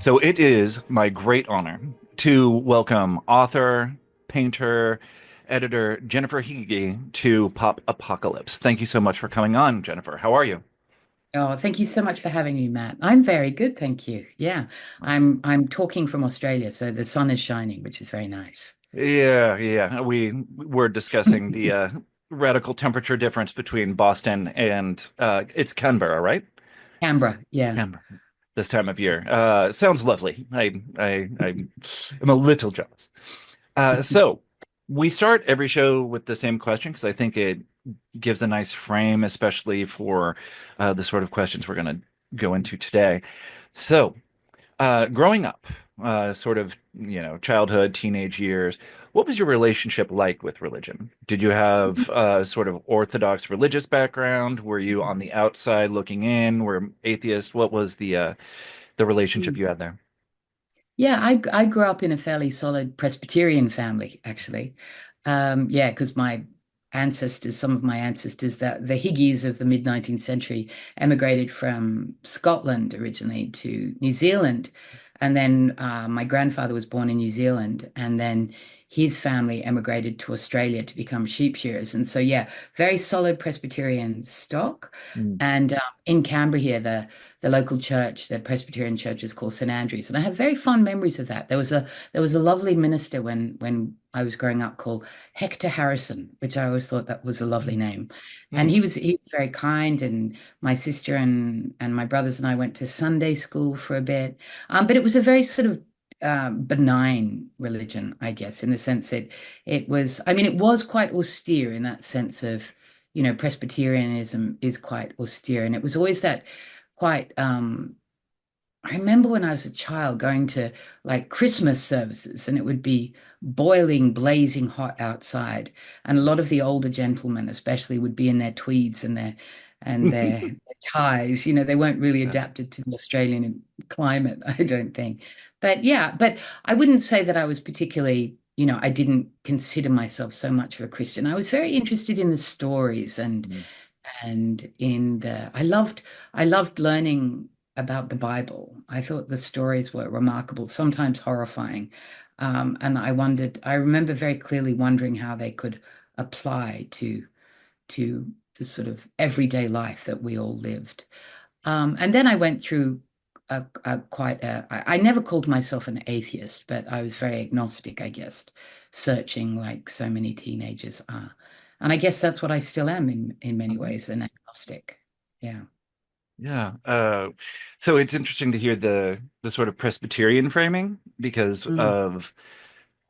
So it is my great honor to welcome author, painter, editor Jennifer Higgie to Pop Apocalypse. Thank you so much for coming on, Jennifer. How are you? Oh, thank you so much for having me, Matt. I'm very good, thank you. Yeah, I'm talking from Australia, so the sun is shining, which is very nice. Yeah, yeah. We were discussing the radical temperature difference between Boston and it's Canberra, right? Canberra, yeah. Canberra. This time of year. Sounds lovely. I am a little jealous. So we start every show with the same question because I think it gives a nice frame, especially for the sort of questions we're going to go into today. So, growing up, sort of, childhood, teenage years, what was your relationship like with religion? Did you have sort of orthodox religious background? Were you on the outside looking in? Were atheist? What was the relationship Mm. you had there? Yeah, I grew up in a fairly solid Presbyterian family, actually. Yeah, because my ancestors, some of my ancestors, the Higgies of the mid 19th century, emigrated from Scotland originally to New Zealand. And then my grandfather was born in New Zealand, and then his family emigrated to Australia to become sheep shearers. And so, yeah, very solid Presbyterian stock. Mm. And in Canberra here, the local church, the Presbyterian church, is called St Andrews, and I have very fond memories of that. There was a lovely minister when I was growing up called Hector Harrison, which I always thought that was a lovely name, and Mm. he was very kind. And my sister and my brothers and I went to Sunday school for a bit, but it was a very sort of benign religion, I guess, in the sense that it was. I mean, it was quite austere in that sense of. Presbyterianism is quite austere, and it was always that quite I remember when I was a child going to like Christmas services, and it would be boiling, blazing hot outside, and a lot of the older gentlemen especially would be in their tweeds and their ties. They weren't really Yeah. adapted to the Australian climate, I don't think. But yeah, but I wouldn't say that I was particularly, I didn't consider myself so much of a Christian. I was very interested in the stories Mm. and in the I loved learning about the Bible. I thought the stories were remarkable, sometimes horrifying. And I remember very clearly wondering how they could apply to the sort of everyday life that we all lived. And then I went through I never called myself an atheist, but I was very agnostic, I guess, searching like so many teenagers are. And I guess that's what I still am in many ways, an agnostic. Yeah. Yeah. So it's interesting to hear the sort of Presbyterian framing because Mm, of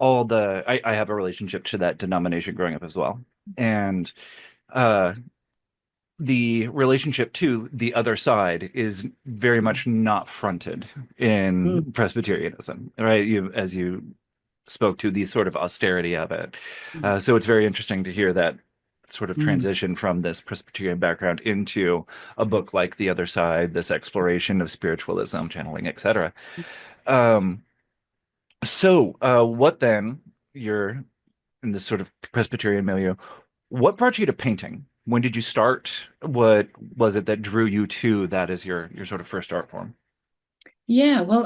all I have a relationship to that denomination growing up as well. And uh the relationship to the other side is very mm, much not fronted in mm, Presbyterianism, right? As you spoke to the sort of austerity of it. mm, So it's very interesting to hear that sort of mm. transition from this Presbyterian background into a book like The Other Side, this exploration of spiritualism, channeling, etc. Um, what then, you're in this sort of Presbyterian milieu, what brought you to painting? When did you start? What was it that drew you to that as your sort of first art form? Yeah, well,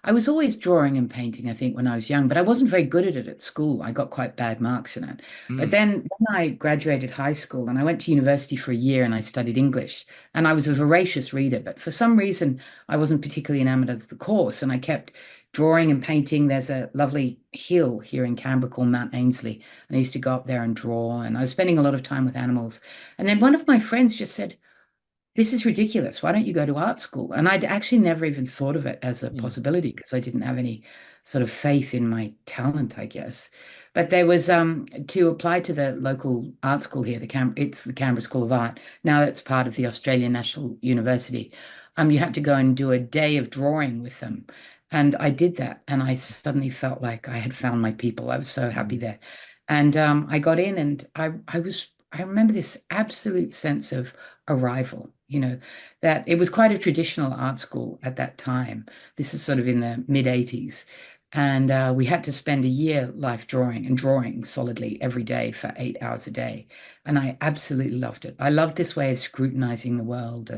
I was always drawing and painting, I think, when I was young, but I wasn't very good at it at school. I got quite bad marks in it. But Mm. then when I graduated high school and I went to university for a year and I studied English, and I was a voracious reader, but for some reason I wasn't particularly enamored of the course, and I kept drawing and painting. There's a lovely hill here in Canberra called Mount Ainslie, and I used to go up there and draw, and I was spending a lot of time with animals. And then one of my friends just said, this is ridiculous. Why don't you go to art school? And I'd actually never even thought of it as a Mm. possibility because I didn't have any sort of faith in my talent, I guess. But there was to apply to the local art school here, it's the Canberra School of Art. Now it's part of the Australian National University. You had to go and do a day of drawing with them. And I did that, and I suddenly felt like I had found my people. I was so happy Mm. there. And I got in, and I remember this absolute sense of arrival, that it was quite a traditional art school at that time. This is sort of in the mid 80s. And we had to spend a year life drawing and drawing solidly every day for 8 hours a day. And I absolutely loved it. I loved this way of scrutinizing the world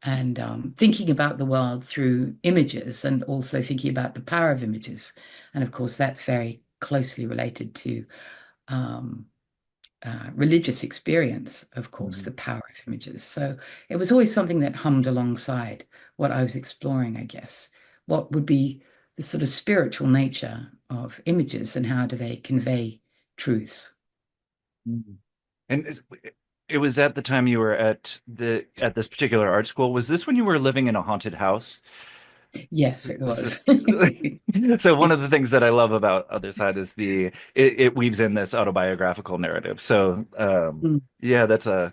and thinking about the world through images and also thinking about the power of images. And of course, that's very closely related to um, religious experience, of course, Mhm. the power of images. So it was always something that hummed alongside what I was exploring, I guess. What would be the sort of spiritual nature of images and how do they convey truths? Mhm. And it was at the time you were at this particular art school. Was this when you were living in a haunted house? Yes, it was. So one of the things that I love about Other Side is it weaves in this autobiographical narrative. So yeah, that's a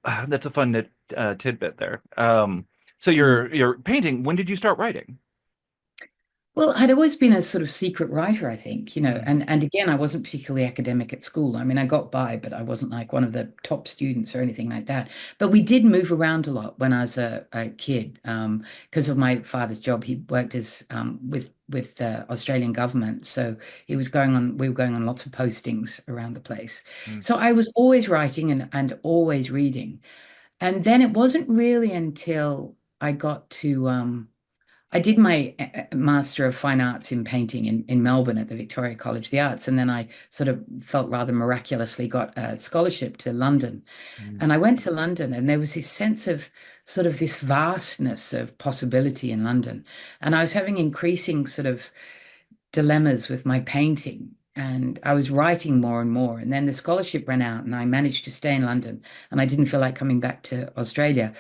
fun tidbit there. So Mm. your painting. When did you start writing? Well, I'd always been a sort of secret writer, I think, Mm, and again, I wasn't particularly academic at school. I mean, I got by, but I wasn't like one of the top students or anything like that. But we did move around a lot when I was a kid, because of my father's job. He worked as with the Australian government, so he was going on. We were going on lots of postings around the place. mm, So I was always writing and always reading. And then it wasn't really until I got to I did my Master of Fine Arts in painting in Melbourne at the Victoria College of the Arts, and then I sort of felt rather miraculously got a scholarship to London. mm, And I went to London, and there was this sense of sort of this vastness of possibility in London. And I was having increasing sort of dilemmas with my painting. And I was writing more and more. And then the scholarship ran out, and I managed to stay in London. And I didn't feel like coming back to Australia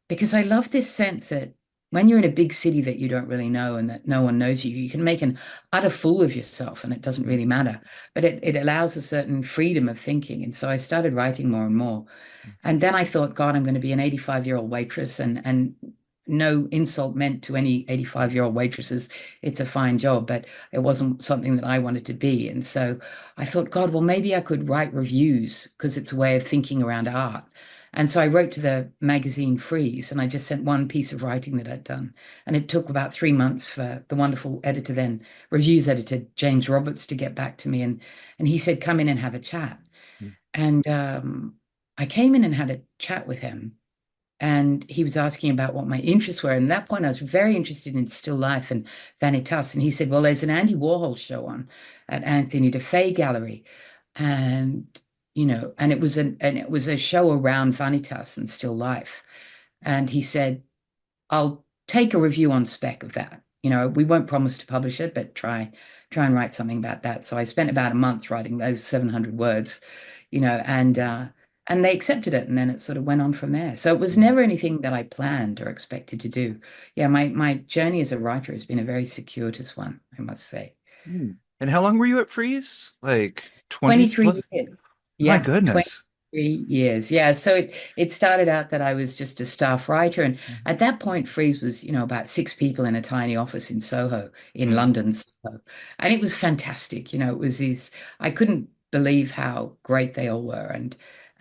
because I love this sense that when you're in a big city that you don't really know and that no one knows you, you can make an utter fool of yourself and it doesn't mm, really matter. But it allows a certain freedom of thinking. And so I started writing more and more. And then I thought, God, I'm going to be an 85-year-old waitress and no insult meant to any 85-year-old waitresses. It's a fine job, but it wasn't something that I wanted to be. And so I thought, God, well, maybe I could write reviews because it's a way of thinking around art. And so I wrote to the magazine Frieze and I just sent one piece of writing that I'd done. And it took about 3 months for the wonderful editor, then reviews editor, James Roberts, to get back to me. And he said, come in and have a chat. mm, And I came in and had a chat with him, and he was asking about what my interests were. And at that point, I was very interested in still life and Vanitas. And he said, "Well, there's an Andy Warhol show on at Anthony DeFay Gallery, and and it was a show around Vanitas and still life." And he said, I'll take a review on spec of that. We won't promise to publish it, but try and write something about that. So I spent about a month writing those 700 words, and they accepted it, and then it sort of went on from there. So it was mm, never anything that I planned or expected to do. Yeah, my journey as a writer has been a very circuitous one, I must say. mm. And how long were you at Freeze? Like 20 plus? 23 years. My Yeah, goodness. 23 years. Yeah. So it started out that I was just a staff writer. And at that point, Frieze was, about six people in a tiny office in Soho, in Mm, London, Soho. And it was fantastic. It was I couldn't believe how great they all were.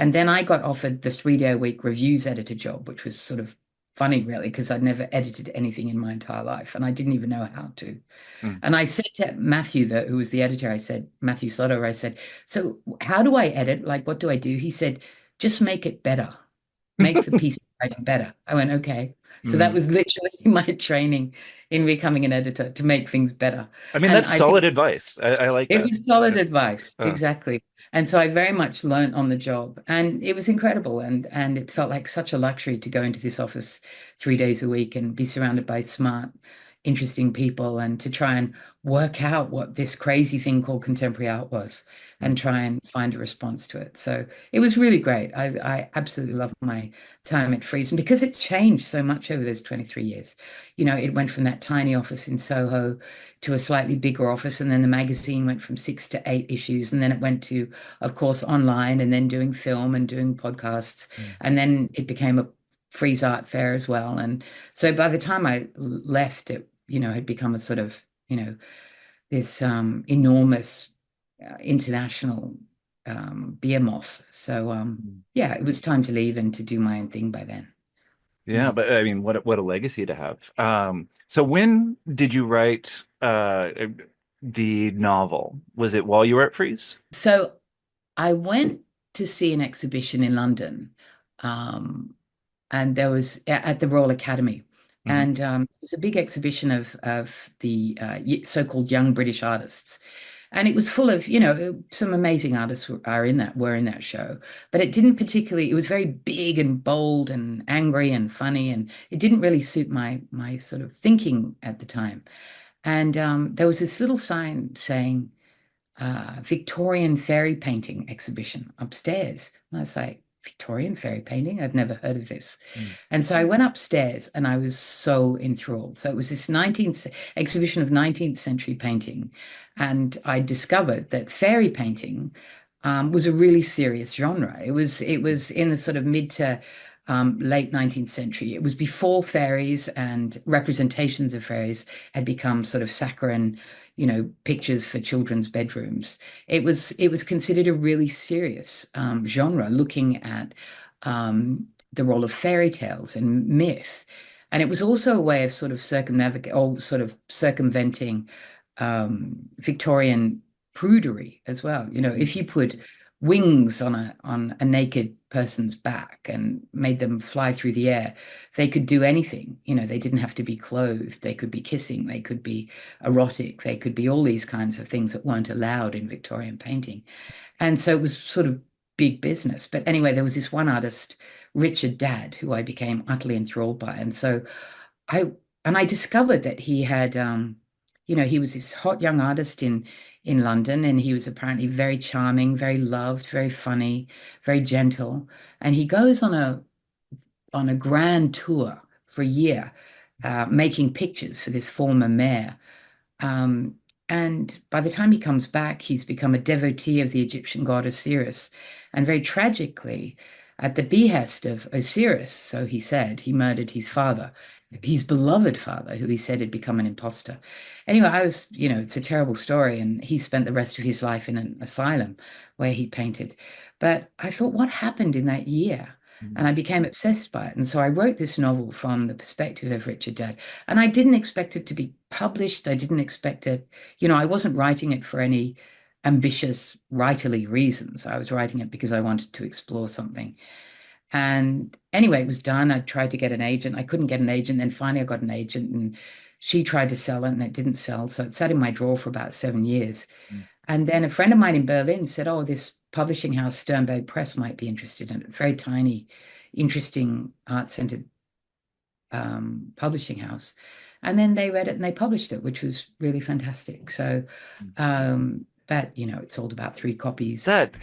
And then I got offered the 3 day a week reviews editor job, which was sort of funny, really, because I'd never edited anything in my entire life and I didn't even know how to. mm. And I said to Matthew, who was the editor, I said, Matthew Slaughter, I said, so how do I edit? Like, what do I do? He said, just make it better. Make the piece of writing better. I went, okay. So that Mm. was literally my training in becoming an editor to make things better. I mean, And that's I think solid advice. I like it that. was solid Yeah. advice, Uh, exactly. And so I very much learned on the job, and it was incredible. And it felt like such a luxury to go into this office 3 days a week and be surrounded by smart, interesting people, and to try and work out what this crazy thing called contemporary art was, and mm, try and find a response to it. So it was really great. I absolutely loved my time at Frieze, and because it changed so much over those 23 years. It went from that tiny office in Soho to a slightly bigger office. And then the magazine went from 6 to 8 issues. And then it went to, of course, online and then doing film and doing podcasts. mm, And then it became a Frieze art fair as well. And so by the time I left, it, had become a sort of, this enormous international behemoth. So mm. yeah, it was time to leave and to do my own thing by then. Yeah, Mm. but I mean, what a legacy to have. So when did you write the novel? Was it while you were at Freeze? So I went to see an exhibition in London, um, and there was at the Royal Academy. Mhm. And it was a big exhibition of the so-called young British artists. And it was full of, some amazing artists were in that show, but it didn't particularly, it was very big and bold and angry and funny, and it didn't really suit my sort of thinking at the time. And there was this little sign saying Victorian fairy painting exhibition upstairs. And I was like, Victorian fairy painting? I'd never heard of this. Mm. And so I went upstairs and I was so enthralled. So it was this 19th exhibition of 19th century painting. And I discovered that fairy painting was a really serious genre. It was in the sort of mid to late 19th century. It was before fairies and representations of fairies had become sort of saccharine, pictures for children's bedrooms. It was considered a really serious genre, looking at the role of fairy tales and myth. And it was also a way of sort of circumnavigate or sort of circumventing Victorian prudery as well. If you put wings on a naked person's back and made them fly through the air, they could do anything. They didn't have to be clothed. They could be kissing. They could be erotic. They could be all these kinds of things that weren't allowed in Victorian painting. And so it was sort of big business. But anyway, there was this one artist, Richard Dadd, who I became utterly enthralled by. And so I I discovered that he had he was this hot young artist in London, and he was apparently very charming, very loved, very funny, very gentle. And he goes on a grand tour for a year, making pictures for this former mayor. Um, and by the time he comes back, he's become a devotee of the Egyptian god Osiris. And very tragically, at the behest of Osiris, so he said, he murdered his beloved father, who he said had become an imposter. Anyway, it's a terrible story. And he spent the rest of his life in an asylum where he painted. But I thought, what happened in that year? And I became obsessed by it. And so I wrote this novel from the perspective of Richard Dadd. And I didn't expect it to be published. I didn't expect it, I wasn't writing it for any ambitious writerly reasons. I was writing it because I wanted to explore something. And anyway, it was done. I tried to get an agent. I couldn't get an agent. Then finally I got an agent, and she tried to sell it and it didn't sell. So it sat in my drawer for about 7 years. And then a friend of mine in Berlin said, "Oh, this publishing house, Sternberg Press, might be interested in it." Very tiny, interesting, art-centered publishing house. And then they read it and they published it, which was really fantastic. So, but it's sold about 3 copies. That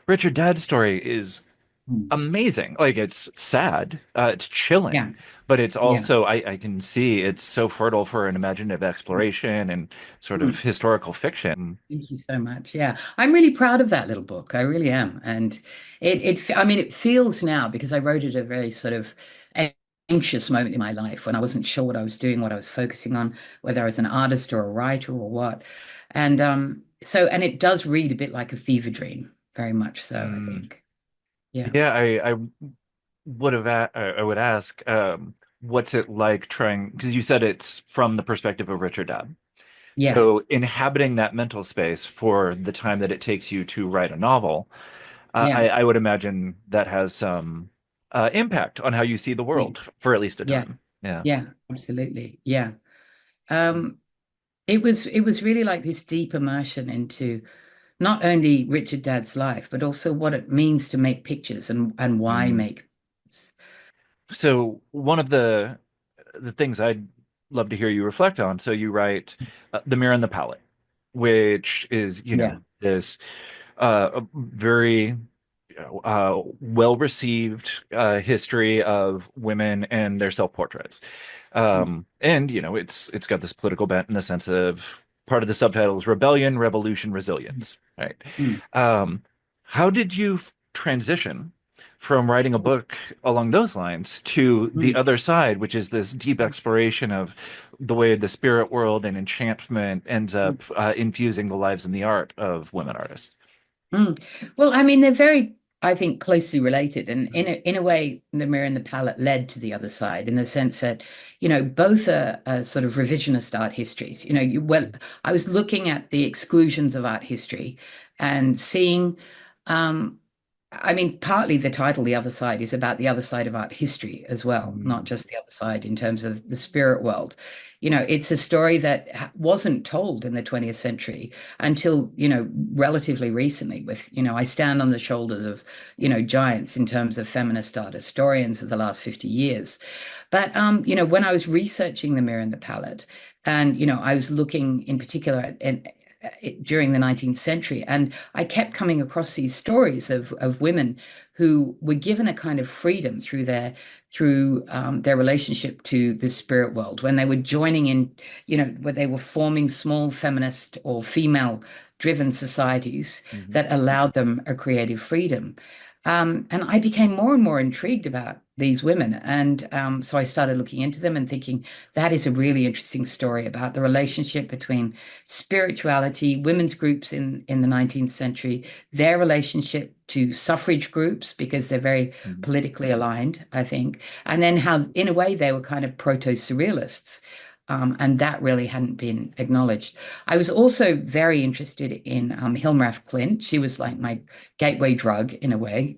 Richard Dadd story is Mm. amazing. Like it's sad, it's Yeah, chilling, but it's yeah. also I can see it's so fertile for an imaginative exploration and sort Mm. of historical fiction. Thank you so much. Yeah, I'm really proud of that little book. I really am. And I mean, it feels now, because I wrote it at a very sort of anxious moment in my life when I wasn't sure what I was doing, what I was focusing on, whether I was an artist or a writer or what. And and it does read a bit like a fever dream, very much so, I Mm. think. Yeah. Yeah, I I would ask, what's it like trying, because you said it's from the perspective of Richard Dabb. Yeah. So inhabiting that mental space for the time that it takes you to write a novel, Yeah. I would imagine that has some impact on how you see the Yeah. world for at least a Yeah. time. Yeah. Yeah. Absolutely. Yeah. Um, it was really like this deep immersion into not only Richard Dadd's life, but also what it means to make pictures and why Mm. make pictures. So one of the things I'd love to hear you reflect on. So you write The Mirror and the Palette, which is, Yeah. this a very well-received history of women and their self-portraits. And it's got this political bent in the sense of part of the subtitle is Rebellion, Revolution, Resilience, right? Mm. Um, how did you transition from writing a book along those lines to the Mm. other side, which is this deep exploration of the way the spirit world and enchantment ends Mm. up infusing the lives and the art of women artists? Mm. Well, I mean, they're very, I think, closely related, and in a way, the mirror and the palette led to the other side, in the sense that, both are sort of revisionist art histories. I was looking at the exclusions of art history and seeing um, I mean, partly the title, The Other Side, is about the other side of art history as well, not Mm, just the other side in terms of the spirit world. It's a story that wasn't told in the 20th century until, relatively recently with, I stand on the shoulders of, giants in terms of feminist art historians of the last 50 years. But, when I was researching The Mirror and the Palette, and, I was looking in particular during the 19th century. And I kept coming across these stories of women who were given a kind of freedom through their relationship to the spirit world when they were joining in, where they were forming small feminist or female driven societies mhm, that allowed them a creative freedom. And I became more and more intrigued about these women. And so I started looking into them and thinking that is a really interesting story about the relationship between spirituality, women's groups in the 19th century, their relationship to suffrage groups, because they're very mhm. politically aligned, I think, and then how, in a way, they were kind of proto-surrealists. And that really hadn't been acknowledged. I was also very interested in Hilma af Klint. She was like my gateway drug, in a way,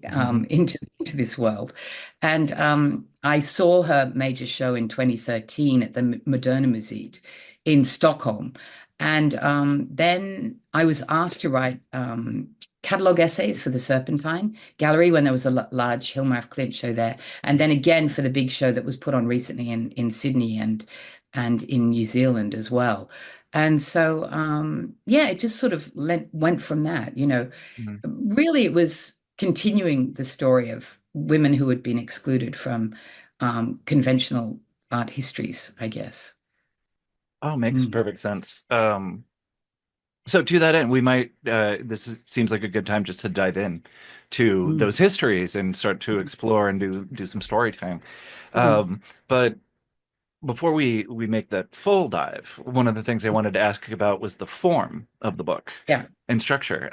into this world. And I saw her major show in 2013 at the Moderna Museum in Stockholm. And then I was asked to write catalogue essays for the Serpentine Gallery when there was a large Hilma af Klint show there. And then again for the big show that was put on recently in Sydney and in New Zealand as well. And so, yeah, it just sort of went from that. Mhm. Really, it was continuing the story of women who had been excluded from conventional art histories, I guess. Oh, makes Mm. perfect sense. So to that end, we might seems like a good time just to dive in to Mm. those histories and start to explore and do some story time. Sure. But before we make that full dive, one of the things I wanted to ask about was the form of the book Yeah. and structure,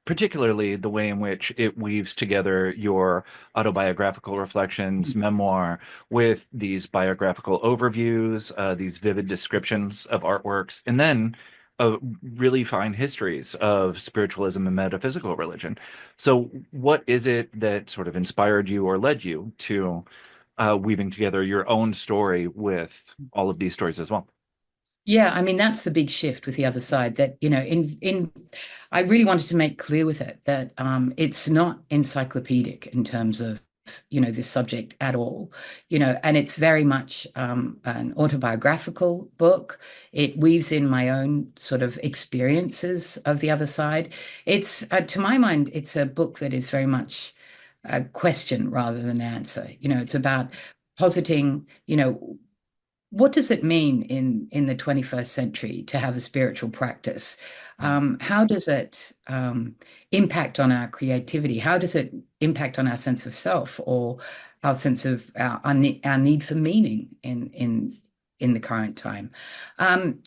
particularly the way in which it weaves together your autobiographical reflections, memoir, with these biographical overviews, these vivid descriptions of artworks, and then really fine histories of spiritualism and metaphysical religion. So, what is it that sort of inspired you or led you to weaving together your own story with all of these stories as well? Yeah, I mean that's the big shift with the other side that, in I really wanted to make clear with it that it's not encyclopedic in terms of, this subject at all, and it's very much an autobiographical book. It weaves in my own sort of experiences of the other side. It's to my mind, it's a book that is very much a question rather than answer. It's about positing, what does it mean in the 21st century to have a spiritual practice? How does it impact on our creativity? How does it impact on our sense of self or our sense of our need for meaning in the current time?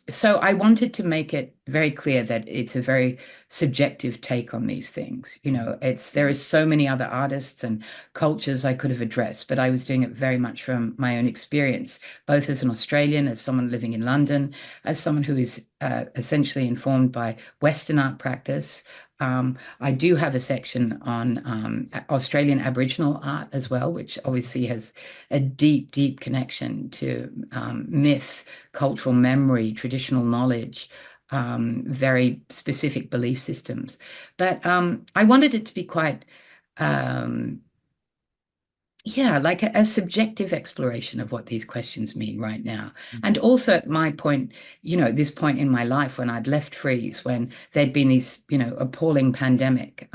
So I wanted to make it very clear that it's a very subjective take on these things. There is so many other artists and cultures I could have addressed, but I was doing it very much from my own experience, both as an Australian, as someone living in London, as someone who is essentially informed by Western art practice. I do have a section on Australian Aboriginal art as well, which obviously has a deep, deep connection to myth, cultural memory, traditional knowledge, very specific belief systems. But I wanted it to be quite um, yeah, like a subjective exploration of what these questions mean right now. And also at my point, this point in my life when I'd left Frieze, when there'd been these, appalling pandemic.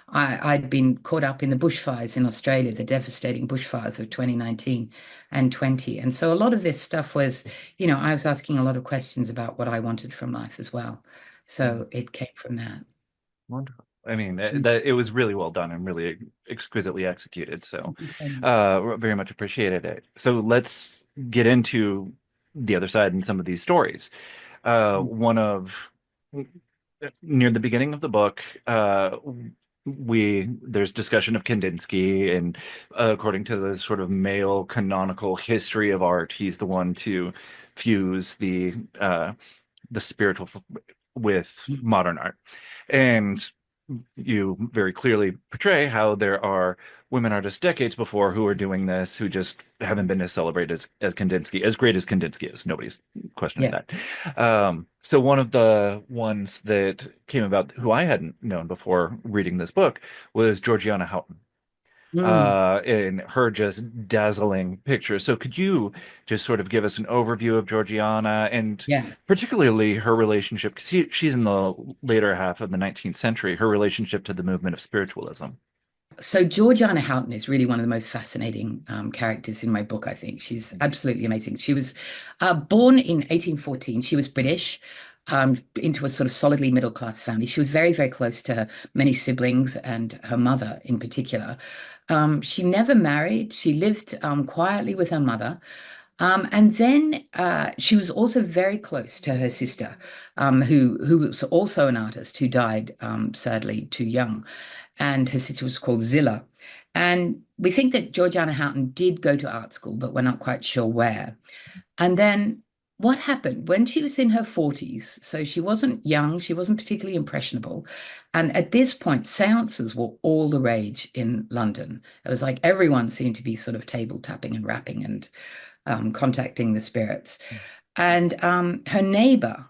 I'd been caught up in the bushfires in Australia, the devastating bushfires of 2019 and 20. And so a lot of this stuff was, I was asking a lot of questions about what I wanted from life as well. Mhm. So it came from that. Wonderful. I mean, that it was really well done and really exquisitely executed. So, Thank you so much. very much appreciated it. So let's get into the other side and some of these stories. One of near the beginning of the book, we there's discussion of Kandinsky, and according to the sort of male canonical history of art, he's the one to fuse the spiritual with modern art. And you very clearly portray how there are women artists decades before who are doing this, who just haven't been as celebrated as Kandinsky, as great as Kandinsky is. Nobody's questioning Yeah. that. So one of the ones that came about, who I hadn't known before reading this book, was Georgiana Houghton, Mm, in her just dazzling pictures. So could you just sort of give us an overview of Georgiana and yeah. particularly her relationship, because she's in the later half of the 19th century, her relationship to the movement of spiritualism. So Georgiana Houghton is really one of the most fascinating characters in my book, I think. She's absolutely amazing. She was born in 1814. She was British, into a sort of solidly middle class family. She was very, very close to her many siblings and her mother in particular. She never married. She lived quietly with her mother. And then she was also very close to her sister, who was also an artist who died sadly too young. And her sister was called Zilla. And we think that Georgiana Houghton did go to art school, but we're not quite sure where. And then what happened when she was in her 40s? So she wasn't young, she wasn't particularly impressionable. And at this point, seances were all the rage in London. It was like everyone seemed to be sort of table tapping and rapping and contacting the spirits. And her neighbor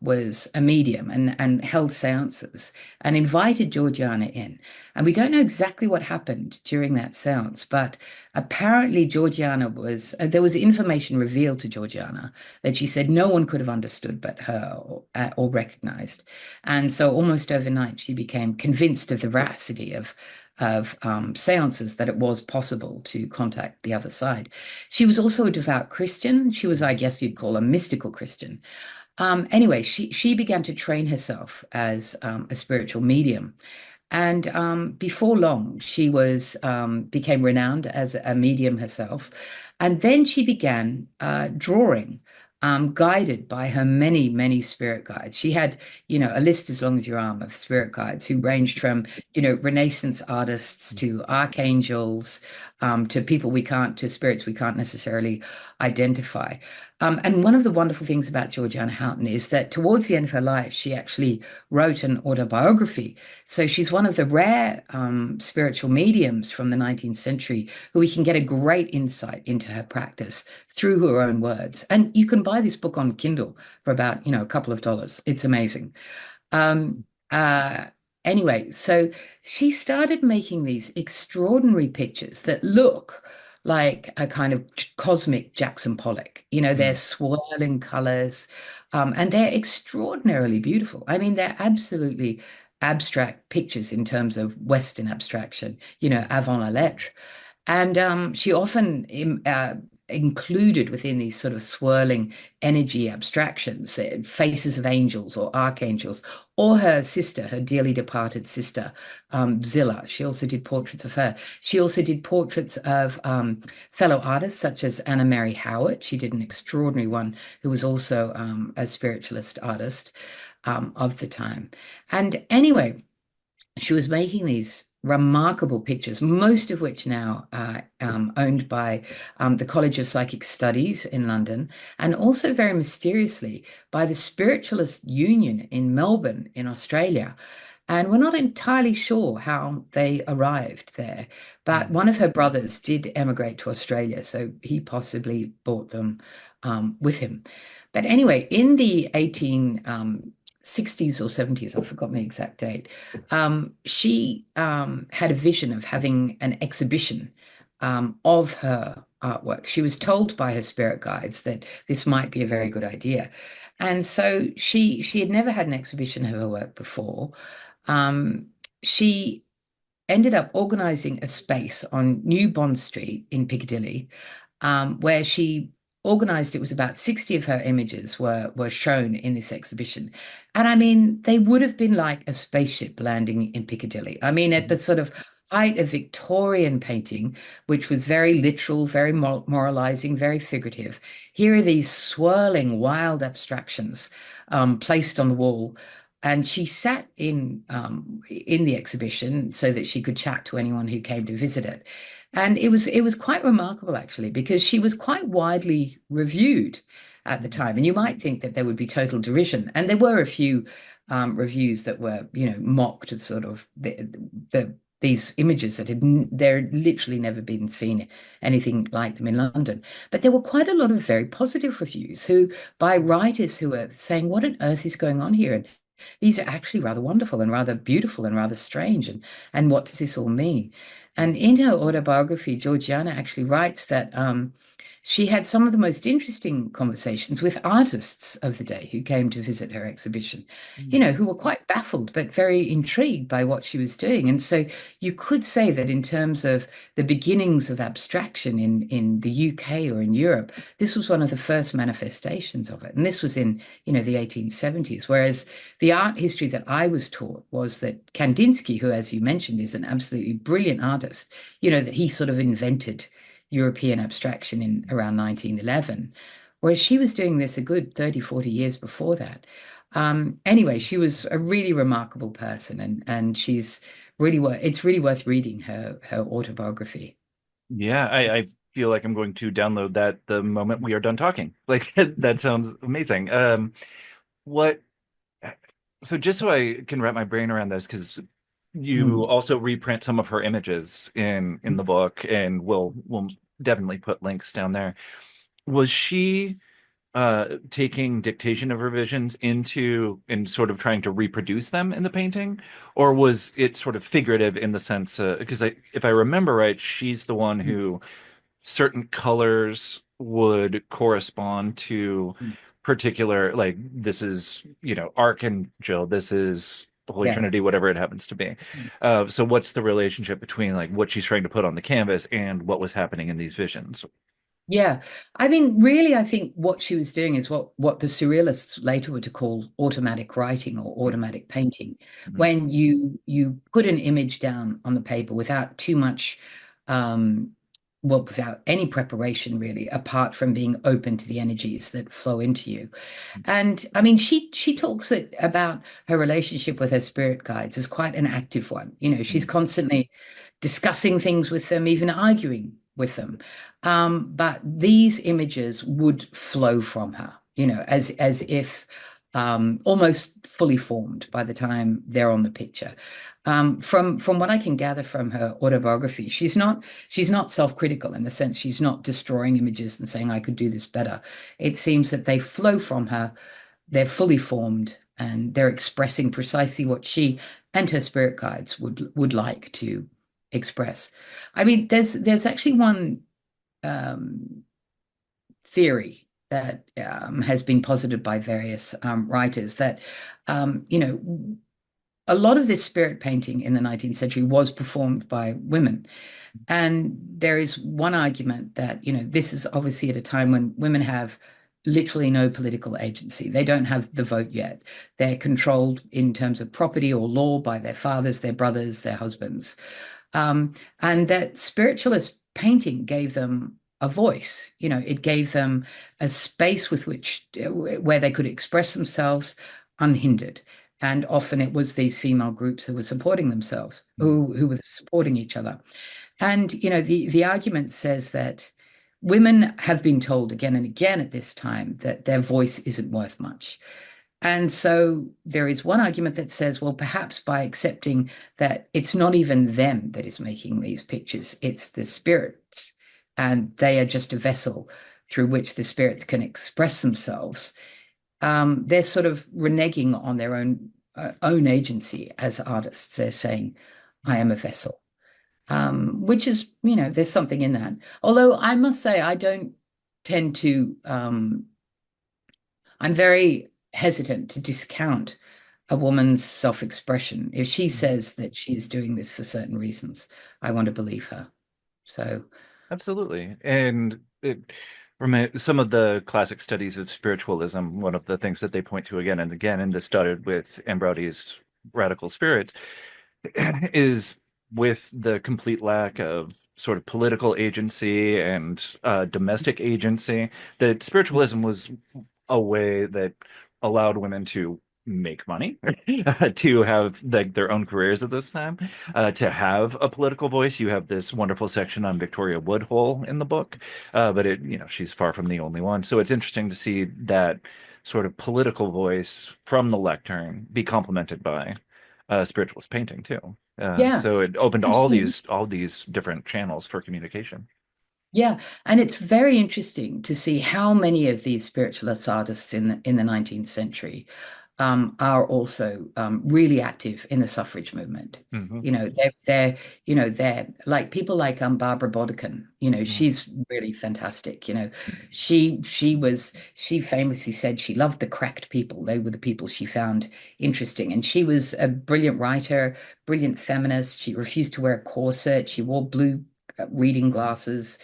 was a medium and held seances and invited Georgiana in. And we don't know exactly what happened during that seance, but apparently Georgiana was, there was information revealed to Georgiana that she said no one could have understood but her or recognized. And so almost overnight, she became convinced of the veracity of seances, that it was possible to contact the other side. She was also a devout Christian. She was, I guess you'd call a mystical Christian. Anyway, she began to train herself as a spiritual medium. And before long, she was became renowned as a medium herself. And then she began drawing, guided by her many, many spirit guides. She had, a list as long as your arm of spirit guides who ranged from, Renaissance artists to archangels, to people to spirits we can't necessarily identify. And one of the wonderful things about Georgiana Houghton is that towards the end of her life, she actually wrote an autobiography. So she's one of the rare spiritual mediums from the 19th century who we can get a great insight into her practice through her own words. And you can buy this book on Kindle for about, a couple of dollars. It's amazing. Um, uh, anyway, so she started making these extraordinary pictures that look like a kind of cosmic Jackson Pollock. They're swirling colors, and they're extraordinarily beautiful. I mean, they're absolutely abstract pictures in terms of Western abstraction, avant la lettre. And she often included within these sort of swirling energy abstractions, faces of angels or archangels, or her sister, her dearly departed sister, Zilla. She also did portraits of her. She also did portraits of fellow artists such as Anna Mary Howard. She did an extraordinary one who was also a spiritualist artist of the time. And anyway, she was making these remarkable pictures, most of which now are owned by the College of Psychic Studies in London, and also very mysteriously by the Spiritualist Union in Melbourne, in Australia. And we're not entirely sure how they arrived there, but one of her brothers did emigrate to Australia, so he possibly brought them with him. But anyway, in the 1860s or 70s, I've forgotten the exact date, she had a vision of having an exhibition of her artwork. She was told by her spirit guides that this might be a very good idea. And so she had never had an exhibition of her work before. Um, she ended up organizing a space on New Bond Street in Piccadilly, where she organized, it was about 60 of her images were shown in this exhibition. And I mean, they would have been like a spaceship landing in Piccadilly. I mean, at the sort of height of Victorian painting, which was very literal, very moralizing, very figurative. Here are these swirling, wild abstractions placed on the wall. And she sat in the exhibition so that she could chat to anyone who came to visit it. And it was quite remarkable actually, because she was quite widely reviewed at the time. And you might think that there would be total derision. And there were a few reviews that were, mocked sort of these images that they're literally never been seen anything like them in London. But there were quite a lot of very positive reviews who by writers who were saying, what on earth is going on here? And these are actually rather wonderful and rather beautiful and rather strange. And what does this all mean? And in her autobiography, Georgiana actually writes that she had some of the most interesting conversations with artists of the day who came to visit her exhibition, who were quite baffled but very intrigued by what she was doing. And so you could say that in terms of the beginnings of abstraction in the UK or in Europe, this was one of the first manifestations of it. And this was in, the 1870s. Whereas the art history that I was taught was that Kandinsky, who, as you mentioned, is an absolutely brilliant artist, that he sort of invented European abstraction in around 1911, whereas she was doing this a good 30, 40 years before that. Anyway, she was a really remarkable person, and she's really it's really worth reading her autobiography. Yeah, I feel like I'm going to download that the moment we are done talking. Like that sounds amazing. What so just so I can wrap my brain around this, because you Mm. also reprint some of her images in the book, and we'll definitely put links down there. Was she taking dictation of her visions into and sort of trying to reproduce them in the painting, or was it sort of figurative in the sense because if I remember right, she's the one who certain colors would correspond to particular, like this is, Archangel, this is Holy Yeah. Trinity, whatever it happens to be. So what's the relationship between like what she's trying to put on the canvas and what was happening in these visions? Yeah. I mean, really, I think what she was doing is what the surrealists later were to call automatic writing or automatic painting, Mhm. when you put an image down on the paper without too much, um, without any preparation really, apart from being open to the energies that flow into you. And I mean, she talks about her relationship with her spirit guides as quite an active one. She's constantly discussing things with them, even arguing with them. But these images would flow from her, as if almost fully formed by the time they're on the picture. From what I can gather from her autobiography, she's not self-critical in the sense she's not destroying images and saying I could do this better. It seems that they flow from her, they're fully formed, and they're expressing precisely what she and her spirit guides would like to express. I mean, there's actually one um, theory that has been posited by various writers that a lot of this spirit painting in the 19th century was performed by women. And there is one argument that, this is obviously at a time when women have literally no political agency. They don't have the vote yet. They're controlled in terms of property or law by their fathers, their brothers, their husbands. And that spiritualist painting gave them a voice. It gave them a space with which where they could express themselves unhindered. And often it was these female groups who were supporting themselves, who were supporting each other. And the argument says that women have been told again and again at this time that their voice isn't worth much. And so there is one argument that says, well, perhaps by accepting that it's not even them that is making these pictures, it's the spirits, and they are just a vessel through which the spirits can express themselves. They're sort of reneging on their own agency as artists. They're saying, I am a vessel, which is, there's something in that. Although I must say, I don't tend to, I'm very hesitant to discount a woman's self-expression. If she says that she is doing this for certain reasons, I want to believe her. So, Absolutely. And from some of the classic studies of spiritualism, one of the things that they point to again and again, and this started with Ambroti's Radical Spirits, is with the complete lack of sort of political agency and domestic agency, that spiritualism was a way that allowed women to make money, to have like their own careers at this time, to have a political voice. You have this wonderful section on Victoria Woodhull in the book, but she's far from the only one. So it's interesting to see that sort of political voice from the lectern be complemented by spiritualist painting too. Yeah, So it opened absolutely. all these different channels for communication. Yeah, and it's very interesting to see how many of these spiritualist artists in the 19th century are also really active in the suffrage movement. Hmm. They're like people like Barbara Bodican. She's really fantastic. She famously said she loved the cracked people. They were the people she found interesting, and she was a brilliant writer, brilliant feminist. She refused to wear a corset. She wore blue reading glasses.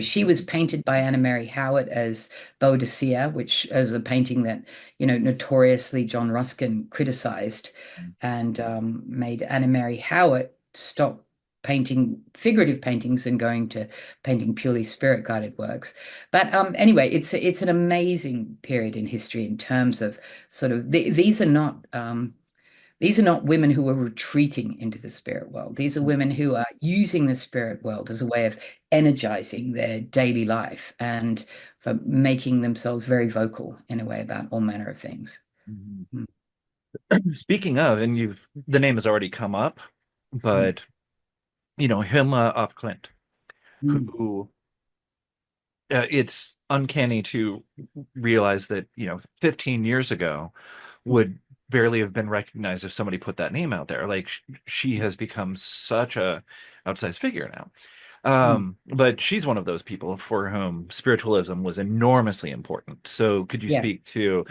She was painted by Anna Mary Howard as Boadicea, which is a painting that, notoriously John Ruskin criticized and made Anna Mary Howard stop painting figurative paintings and going to painting purely spirit guided works. But anyway, it's an amazing period in history in terms of sort of these are not women who are retreating into the spirit world. These are women who are using the spirit world as a way of energizing their daily life and for making themselves very vocal in a way about all manner of things. Mhm. Mm, Speaking of, and the name has already come up, mm, but Hilma of Klint, mm, who it's uncanny to realize that 15 years ago mm, would barely have been recognized if somebody put that name out there. Like she has become such a outsized figure now. mm. But she's one of those people for whom spiritualism was enormously important. So could you Yeah. speak to,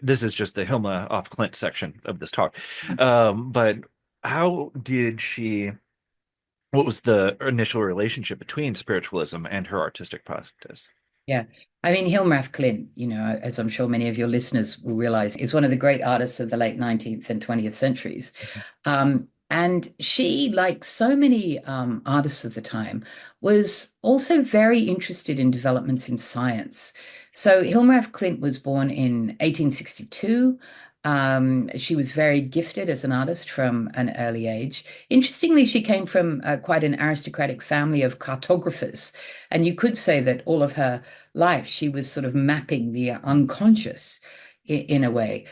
this is just the Hilma off Clint section of this talk, but how did she, what was the initial relationship between spiritualism and her artistic practice? Yeah. I mean, Hilma af Klint, as I'm sure many of your listeners will realize, is one of the great artists of the late 19th and 20th centuries. And she, like so many artists of the time, was also very interested in developments in science. So Hilma af Klint was born in 1862. She was very gifted as an artist from an early age. Interestingly, she came from quite an aristocratic family of cartographers. And you could say that all of her life, she was sort of mapping the unconscious in a way.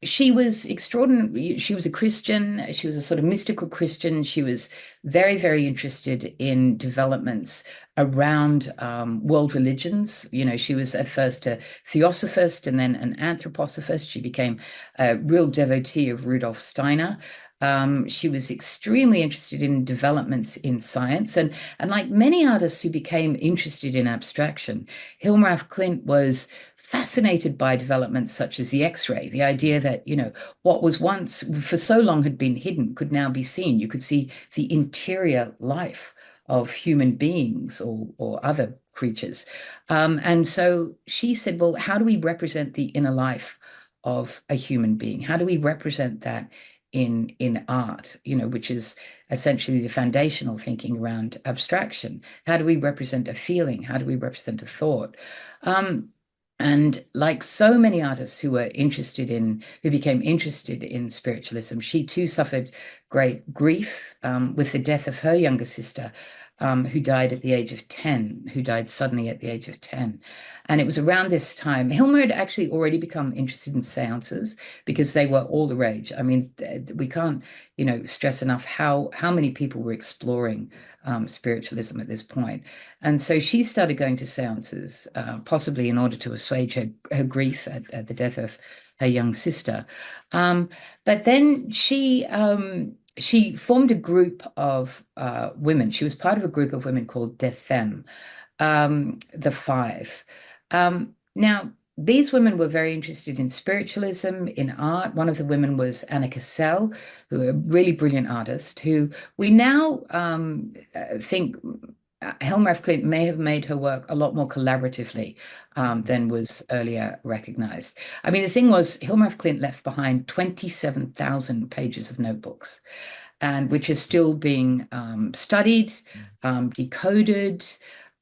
She was extraordinary. She was a Christian. She was a sort of mystical Christian. She was very, very interested in developments around world religions. She was at first a theosophist and then an anthroposophist. She became a real devotee of Rudolf Steiner. She was extremely interested in developments in science. And like many artists who became interested in abstraction, Hilma af Klint was fascinated by developments such as the X-ray, the idea that, what was once for so long had been hidden could now be seen. You could see the interior life of human beings or other creatures. And so she said, well, how do we represent the inner life of a human being? How do we represent that in art, which is essentially the foundational thinking around abstraction? How do we represent a feeling? How do we represent a thought? And like so many artists who became interested in spiritualism, she too suffered great grief with the death of her younger sister, who died at the age of 10, who died suddenly at the age of 10. And it was around this time, Hilma had actually already become interested in seances because they were all the rage. I mean, we can't, stress enough how many people were exploring spiritualism at this point. And so she started going to seances, possibly in order to assuage her grief at the death of her young sister. Um, but then she formed a group of women. She was part of a group of women called Des Femmes, the Five. Now, these women were very interested in spiritualism, in art. One of the women was Anna Cassel, who a really brilliant artist, who we now think Hilma af Klint may have made her work a lot more collaboratively than was earlier recognized. I mean, the thing was, Hilma af Klint left behind 27,000 pages of notebooks, and which is still being studied, decoded.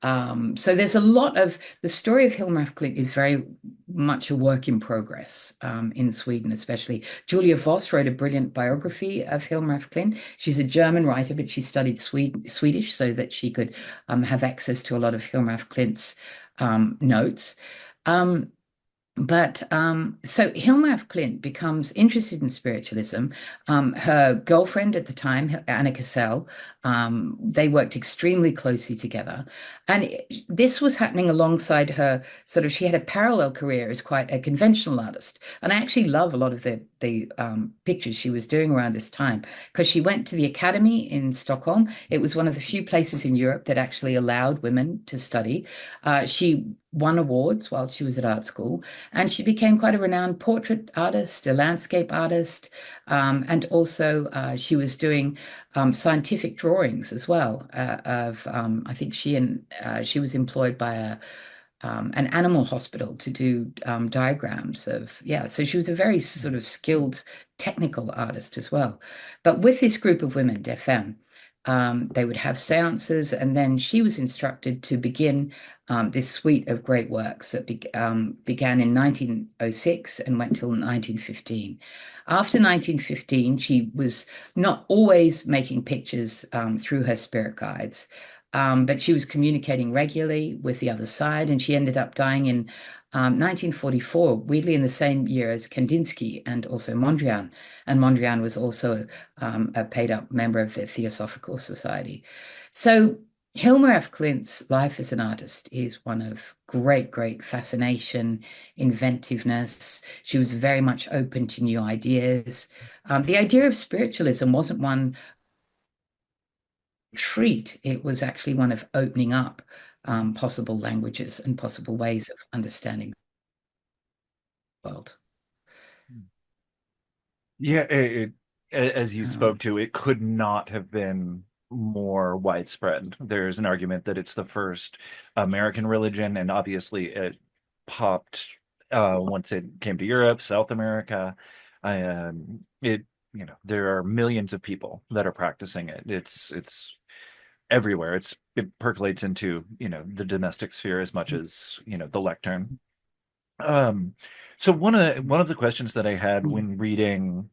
So there's a lot of the story of Hilma af Klint is very much a work in progress in Sweden, especially. Julia Voss wrote a brilliant biography of Hilma af Klint. She's a German writer, but she studied Swedish so that she could have access to a lot of Hilma af Klint's notes. Um, But so Hilma af Klint becomes interested in spiritualism. Her girlfriend at the time, Anna Cassell, they worked extremely closely together. And this was happening alongside her sort of, she had a parallel career as quite a conventional artist. And I actually love a lot of the pictures she was doing around this time because she went to the Academy in Stockholm. It was one of the few places in Europe that actually allowed women to study. She won awards while she was at art school. And she became quite a renowned portrait artist, a landscape artist, and also she was doing scientific drawings as well. I think she was employed by an animal hospital to do diagrams of, yeah. So she was a very sort of skilled technical artist as well. But with this group of women, des femmes, they would have seances, and then she was instructed to begin this suite of great works that began in 1906 and went till 1915. After 1915, she was not always making pictures through her spirit guides, but she was communicating regularly with the other side, and she ended up dying in 1944, weirdly in the same year as Kandinsky and also Mondrian. And Mondrian was also a paid up member of the Theosophical Society. So Hilma af Klint's life as an artist is one of great, great fascination, inventiveness. She was very much open to new ideas. The idea of spiritualism wasn't one treat, it was actually one of opening up possible languages and possible ways of understanding the world. Yeah, as you spoke Um, to, it could not have been more widespread. There's an argument that it's the first American religion, and obviously it popped once it came to Europe, South America. It, there are millions of people that are practicing it. It's everywhere. It percolates into, the domestic sphere as much as, the lectern. Um, so one of the questions that I had when reading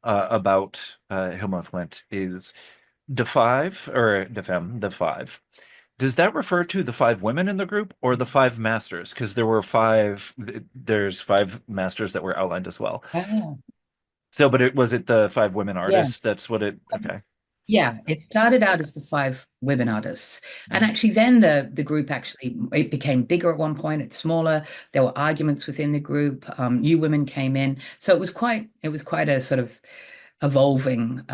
about Hilma Flint is the five. Does that refer to the five women in the group or the five masters? Because there's five masters that were outlined as well. ah, So, but was it the five women yeah. artists? That's what it, okay. Yeah, it started out as the five women artists. And Mm. actually then the group actually it became bigger at one point, it's smaller. There were arguments within the group. New women came in. So it was quite a sort of evolving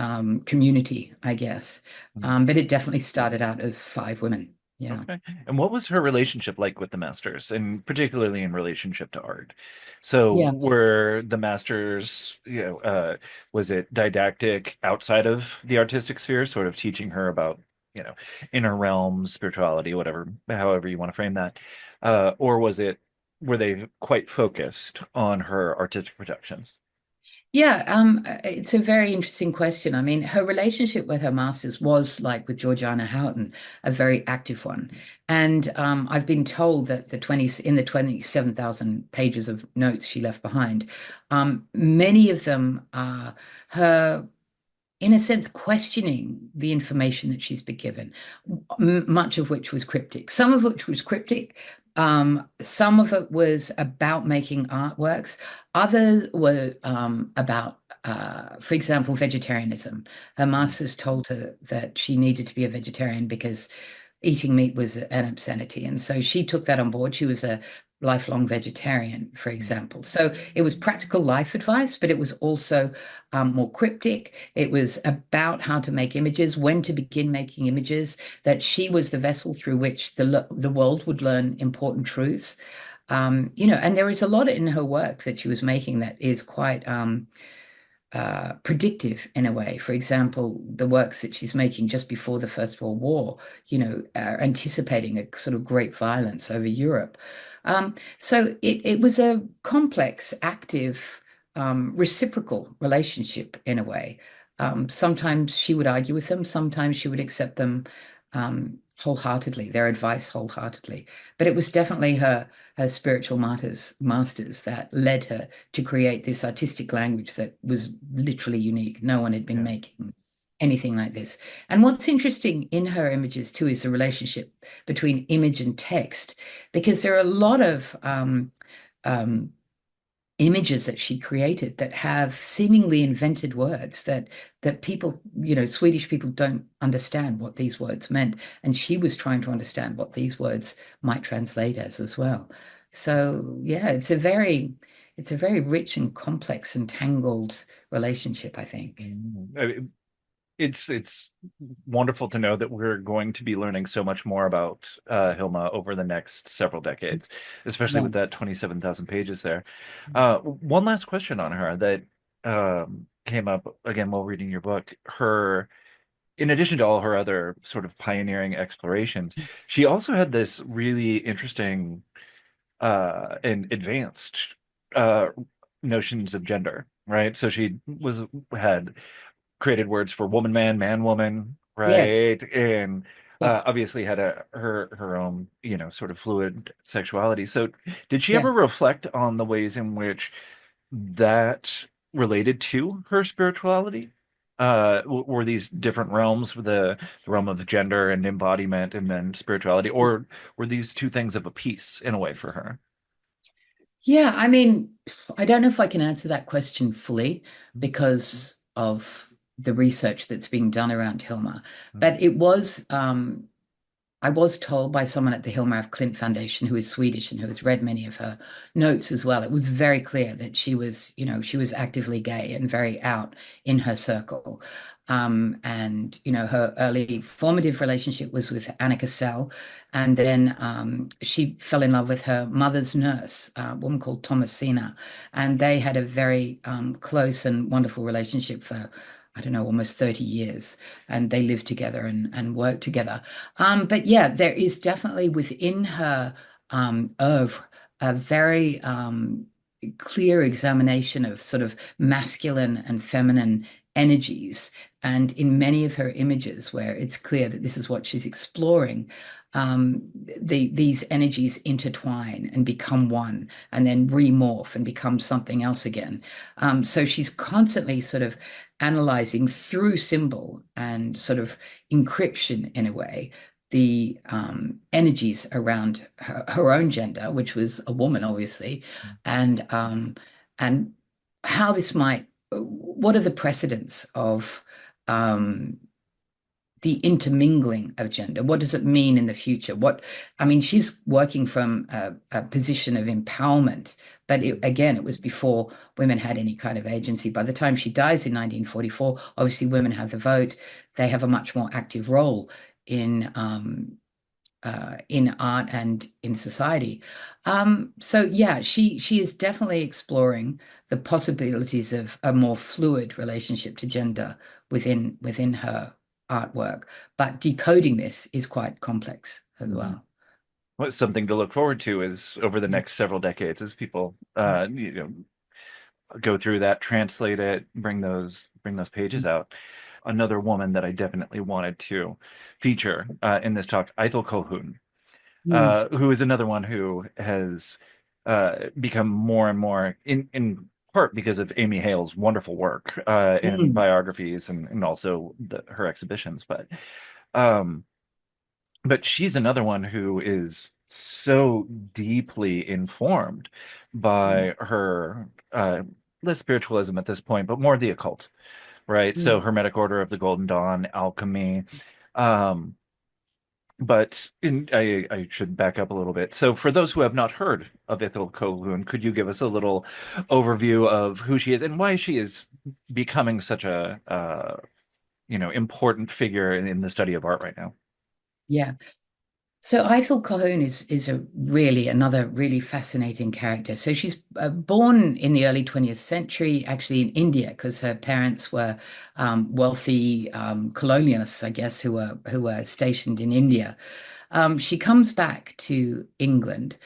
community, I guess. Mm. But it definitely started out as five women. Yeah. Okay. And what was her relationship like with the masters, and particularly in relationship to art? So Yeah. were the masters, was it didactic outside of the artistic sphere, sort of teaching her about, inner realms, spirituality, whatever, however you want to frame that? Or were they quite focused on her artistic productions? Yeah, it's a very interesting question. I mean, her relationship with her masters was like with Georgiana Houghton, a very active one. And I've been told that in the 27,000 pages of notes she left behind, many of them are her in a sense, questioning the information that she's been given, much of which was cryptic, some of which was cryptic. Some of it was about making artworks. Others were about, for example, vegetarianism. Her masters told her that she needed to be a vegetarian because eating meat was an obscenity. And so she took that on board. She was a lifelong vegetarian, for example. So it was practical life advice, but it was also more cryptic. It was about how to make images, when to begin making images, that she was the vessel through which the world would learn important truths. And there is a lot in her work that she was making that is quite predictive in a way. For example, the works that she's making just before the First World War, are anticipating a sort of great violence over Europe. So it was a complex, active, reciprocal relationship in a way. Sometimes she would argue with them, sometimes she would accept them wholeheartedly, their advice wholeheartedly. But it was definitely her spiritual masters that led her to create this artistic language that was literally unique. No one had been Yeah. making anything like this. And what's interesting in her images too is the relationship between image and text, because there are a lot of images that she created that have seemingly invented words that people, Swedish people don't understand what these words meant, and she was trying to understand what these words might translate as well. So yeah, it's a very rich and complex and tangled relationship, I think. It's wonderful to know that we're going to be learning so much more about Hilma over the next several decades, especially Yeah. with that 27,000 pages there. One last question on her that came up again while reading your book. In addition to all her other sort of pioneering explorations, she also had this really interesting and advanced uh, notions of gender, right? So she had created words for woman, man, woman, Yes. right? And Yeah. obviously had her own, sort of fluid sexuality. So did she Yeah. ever reflect on the ways in which that related to her spirituality? Were these different realms, the realm of gender and embodiment and then spirituality, or were these two things of a piece in a way for her? Yeah, I mean, I don't know if I can answer that question fully because of the research that's being done around Hilma, but I was told by someone at the Hilma af Klint Foundation who is Swedish and who has read many of her notes as well. It was very clear that she was actively gay and very out in her circle. And her early formative relationship was with Anna Cassell, and then she fell in love with her mother's nurse, a woman called Thomasina, and they had a very close and wonderful relationship for, I don't know, almost 30 years, and they lived together and worked together. But yeah, there is definitely within her oeuvre a very clear examination of sort of masculine and feminine energies. And in many of her images, where it's clear that this is what she's exploring, these energies intertwine and become one, and then remorph and become something else again. So she's constantly sort of analyzing through symbol and sort of encryption in a way the energies around her own gender, which was a woman, obviously, and how this might, what are the precedents of um, the intermingling of gender? What does it mean in the future? I mean, she's working from a position of empowerment, but again, it was before women had any kind of agency. By the time she dies in 1944, obviously women have the vote. They have a much more active role in art and in society. So yeah, she is definitely exploring the possibilities of a more fluid relationship to gender within her artwork, but decoding this is quite complex as Mhm. well. Well, something to look forward to is over the next several decades as people go through that, translate it, bring those pages out. Another woman that I definitely wanted to feature in this talk, Ithell Colquhoun, Mm, who is another one who has become more and more in part because of Amy Hale's wonderful work in mm, biographies and also her exhibitions, um, but she's another one who is so deeply informed mm, by her less spiritualism at this point, but more the occult, right? So mm. Hermetic Order of the Golden Dawn, alchemy. Um, I should back up a little bit. So for those who have not heard of Ithell Colquhoun, could you give us a little overview of who she is and why she is becoming such a important figure in the study of art right now? Yeah. So Ithell Colquhoun is a really another really fascinating character. So she's born in the early 20th century, actually in India, because her parents were wealthy colonialists, I guess, who were stationed in India. She comes back to England,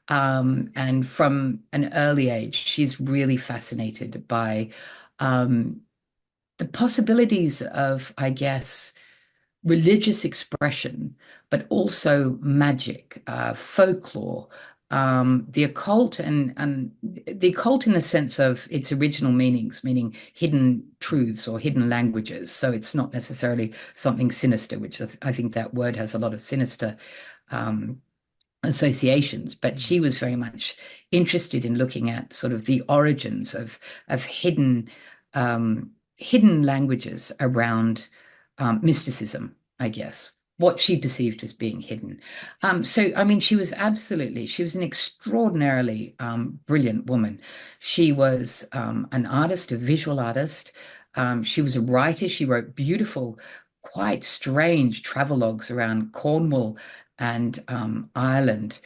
and from an early age, she's really fascinated by um, the possibilities of, I guess, religious expression, but also magic, folklore, the occult, and the occult in the sense of its original meanings, meaning hidden truths or hidden languages. So it's not necessarily something sinister, which I think that word has a lot of sinister um, associations, but she was very much interested in looking at sort of the origins of hidden languages around mysticism, I guess, what she perceived as being hidden. So, I mean, she was an extraordinarily brilliant woman. She was an artist, a visual artist. She was a writer. She wrote beautiful, quite strange travelogues around Cornwall and Ireland.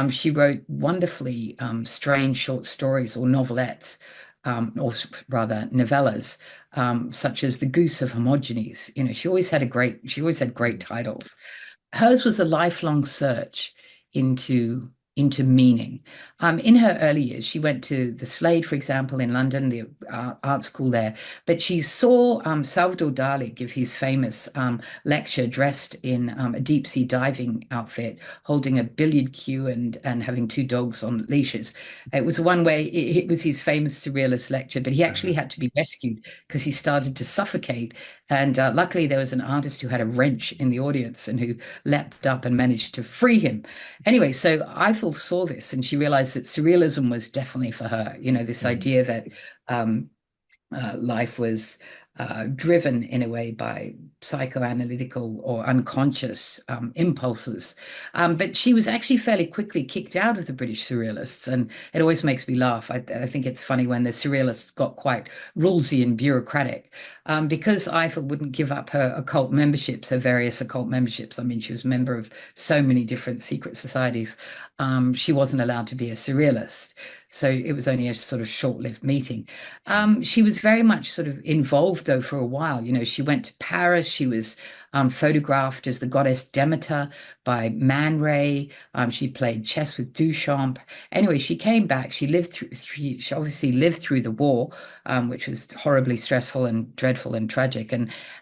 She wrote wonderfully strange short stories or novelettes, or rather novellas, such as The Goose of Hermogenes. You know, she always had great titles. Hers was a lifelong search into meaning. In her early years, she went to the Slade, for example, in London, the art school there. But she saw Salvador Dali give his famous lecture dressed in a deep sea diving outfit, holding a billiard cue and having two dogs on leashes. It was one way. It was his famous surrealist lecture, but he actually had to be rescued because he started to suffocate. And luckily, there was an artist who had a wrench in the audience and who leapt up and managed to free him. Anyway, so Ithell saw this and she realized that surrealism was definitely for her. You know, this Mhm. idea that um, life was driven in a way by psychoanalytical or unconscious impulses. But she was actually fairly quickly kicked out of the British Surrealists. And it always makes me laugh. I think it's funny when the Surrealists got quite rulesy and bureaucratic because Ithell wouldn't give up her occult memberships, her various occult memberships. I mean, she was a member of so many different secret societies. She wasn't allowed to be a Surrealist. So it was only a sort of short-lived meeting. She was very much sort of involved, though, for a while. You know, she went to Paris. She was photographed as the goddess Demeter by Man Ray. She played chess with Duchamp. Anyway, she came back. She obviously lived through the war, which was horribly stressful and dreadful and tragic.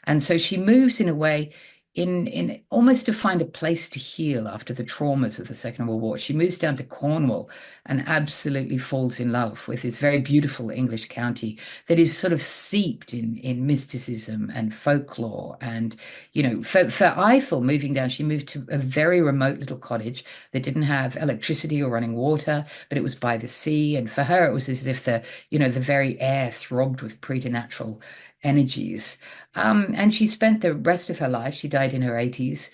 And so she moves in a way in almost to find a place to heal after the traumas of the Second World War. She moves down to Cornwall and absolutely falls in love with this very beautiful English county that is sort of steeped in mysticism and folklore. And, you know, for Ithell moving down, she moved to a very remote little cottage that didn't have electricity or running water, but it was by the sea. And for her, it was as if the very air throbbed with preternatural energies. And she spent the rest of her life, she died in her 80s,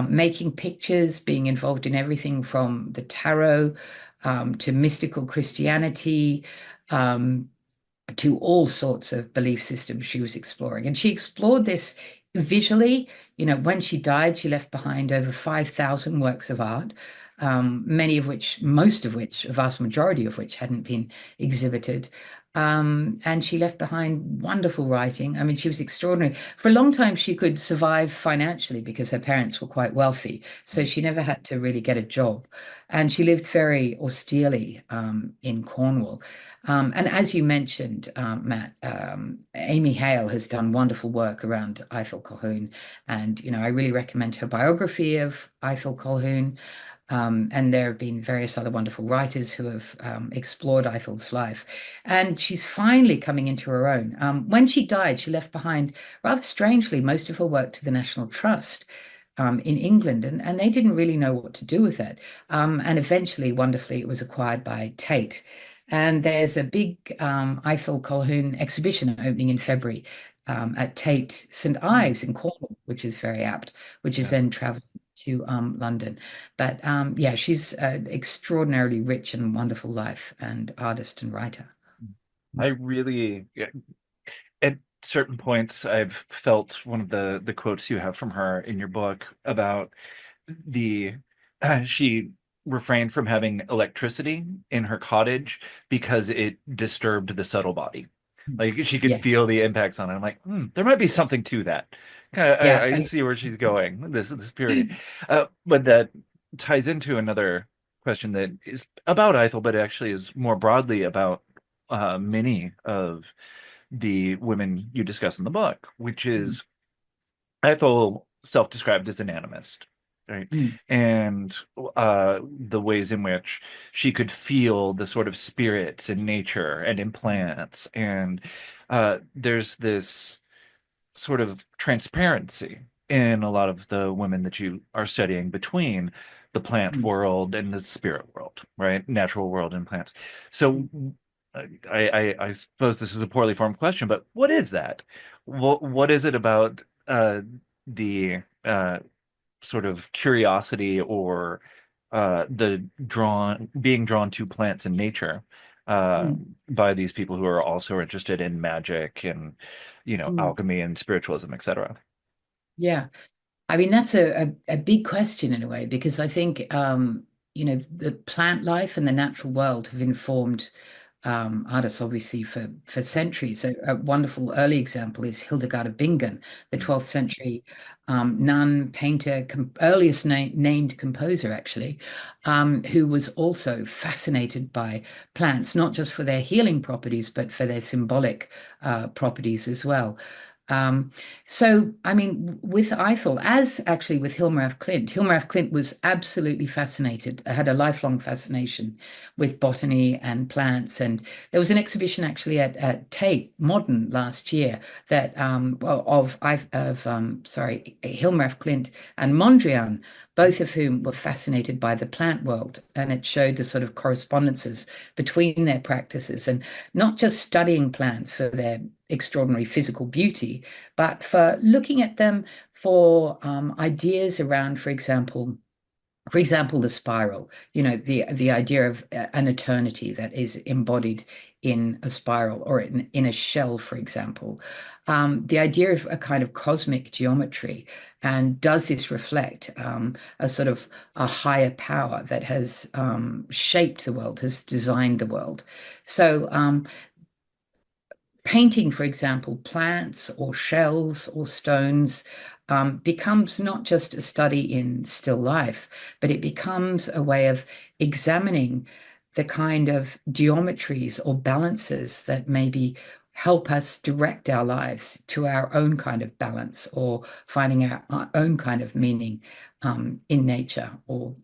making pictures, being involved in everything from the tarot to mystical Christianity, um, to all sorts of belief systems she was exploring. And she explored this visually. You know, when she died, she left behind over 5,000 works of art, many of which, most of which, a vast majority of which hadn't been exhibited. And she left behind wonderful writing. I mean, she was extraordinary. For a long time, she could survive financially because her parents were quite wealthy. So she never had to really get a job. And she lived very austerely in Cornwall. And as you mentioned, Matt, Amy Hale has done wonderful work around Ithell Colquhoun. And, you know, I really recommend her biography of Ithell Colquhoun. And there have been various other wonderful writers who have explored Ithell's life. And she's finally coming into her own. When she died, she left behind, rather strangely, most of her work to the National Trust. In England, and they didn't really know what to do with it. And eventually, wonderfully, it was acquired by Tate. And there's a big Ithell Colquhoun exhibition opening in February at Tate St. Hmm. Ives in Cornwall, which is very apt, which is Yeah. then traveling to London. But yeah, she's an extraordinarily rich and wonderful life and artist and writer. I really, yeah, at certain points, I've felt one of the quotes you have from her in your book about the she refrained from having electricity in her cottage because it disturbed the subtle body. Like she could Yeah, feel the impacts on it. I'm like, there might be something to that. yeah, I see where she's going. This purity, but that ties into another question that is about Ethel, but actually is more broadly about many of the women you discuss in the book, which Mm, is Ethel self-described as an animist, right? mm, And the ways in which she could feel the sort of spirits in nature and in plants. And there's this sort of transparency in a lot of the women that you are studying between the plant Mm. world and the spirit world, right? Natural world and plants. So I suppose this is a poorly formed question, but what is that? What is it about the sort of curiosity or the being drawn to plants and nature uh, Mm. by these people who are also interested in magic and, Mm. alchemy and spiritualism, etc. Yeah. I mean, that's a big question in a way, because I think, the plant life and the natural world have informed artists obviously for centuries. A wonderful early example is Hildegard of Bingen, the 12th century nun, painter, earliest named composer actually, who was also fascinated by plants, not just for their healing properties, but for their symbolic properties as well. Um, so, I mean, with Ithell, as actually with Hilma af Klint, Hilma af Klint was absolutely fascinated, had a lifelong fascination with botany and plants. And there was an exhibition actually at Tate Modern last year that well, sorry, Hilma af Klint and Mondrian, both of whom were fascinated by the plant world. And it showed the sort of correspondences between their practices, and not just studying plants for their extraordinary physical beauty, but for looking at them for ideas around, for example, the spiral, the idea of an eternity that is embodied in a spiral or in a shell, for example. The idea of a kind of cosmic geometry, and does this reflect a sort of a higher power that has shaped the world, has designed the world? So painting, for example, plants or shells or stones, becomes not just a study in still life, but it becomes a way of examining the kind of geometries or balances that maybe help us direct our lives to our own kind of balance, or finding our own kind of meaning in nature, or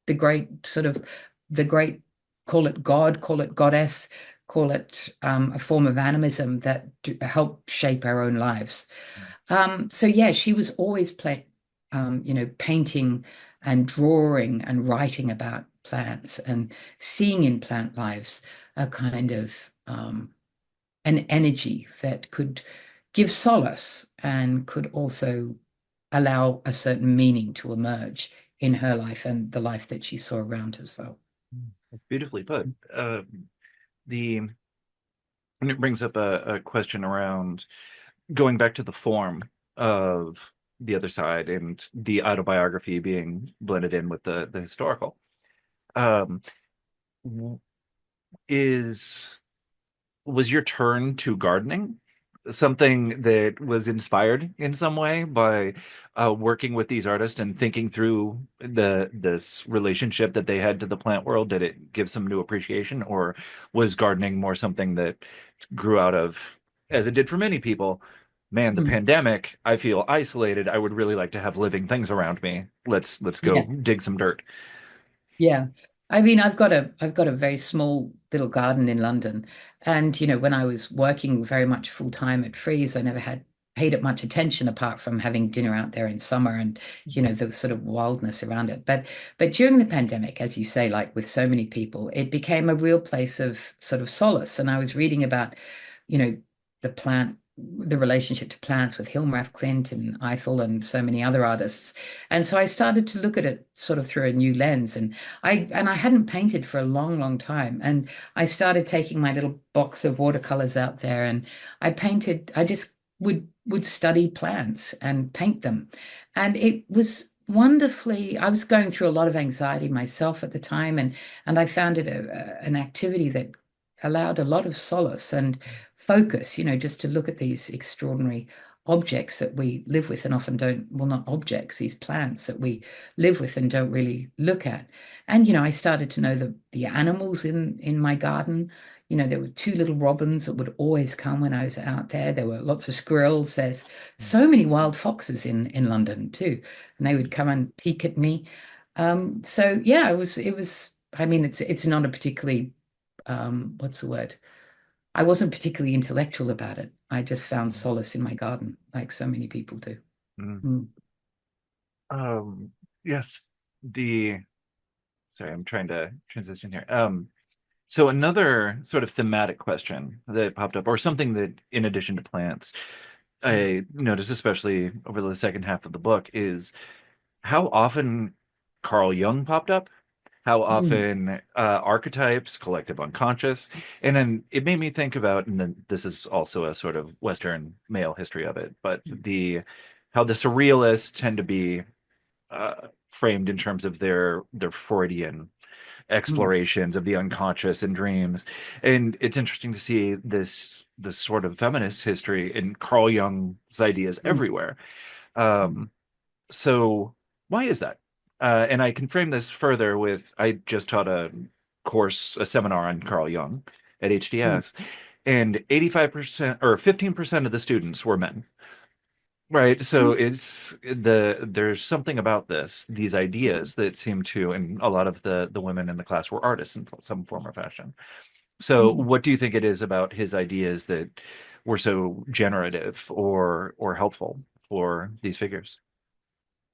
the great sort of the great, call it God, call it goddess, call it a form of animism that help shape our own lives. So yeah, she was always painting and drawing and writing about plants, and seeing in plant lives a kind of an energy that could give solace and could also allow a certain meaning to emerge in her life and the life that she saw around herself. Beautifully put. The and it brings up a question around going back to the form of the other side and the autobiography being blended in with the historical. Um, is was your turn to gardening something that was inspired in some way by working with these artists and thinking through this relationship that they had to the plant world? Did it give some new appreciation, or was gardening more something that grew out of, as it did for many people, man, the Mm. pandemic, I feel isolated. I would really like to have living things around me. Let's go Yeah. dig some dirt. Yeah. I mean, I've got a very small little garden in London. And, when I was working very much full time at Frieze, I never had paid it much attention apart from having dinner out there in summer, and, the sort of wildness around it. But during the pandemic, as you say, like with so many people, it became a real place of sort of solace. And I was reading about, the relationship to plants with Hilma af Klint and Ithell and so many other artists. And so I started to look at it sort of through a new lens. And I hadn't painted for a long, long time. And I started taking my little box of watercolors out there, and I just would study plants and paint them. And it was wonderfully, I was going through a lot of anxiety myself at the time, and I found it an activity that allowed a lot of solace and focus, just to look at these extraordinary objects that we live with and often don't, well, not objects, these plants that we live with and don't really look at. And I started to know the animals in my garden. There were two little robins that would always come when I was out there. There were lots of squirrels. There's so many wild foxes in London too, and they would come and peek at me. So yeah, it was. I mean, it's not a particularly what's the word? I wasn't particularly intellectual about it. I just found solace in my garden, like so many people do. Mm. Mm, Um, yes, the sorry, I'm trying to transition here. So another sort of thematic question that popped up, or something that, in addition to plants, mm, I noticed, especially over the second half of the book, is how often Carl Jung popped up, how mm, often archetypes, collective unconscious, and then it made me think about, and then this is also a sort of Western male history of it, but mm, the how the surrealists tend to be framed in terms of their Freudian mm, explorations of the unconscious and dreams. And it's interesting to see this sort of feminist history in Carl Jung's ideas mm, everywhere. mm, Um, so why is that? And I can frame this further with I just taught a seminar on Carl Jung at mm, HDS, and 85% or 15% of the students were men. Right. So mm, there's something about these ideas that seem to, and a lot of the women in the class were artists in some form or fashion. So mm. what do you think it is about his ideas that were so generative or helpful for these figures?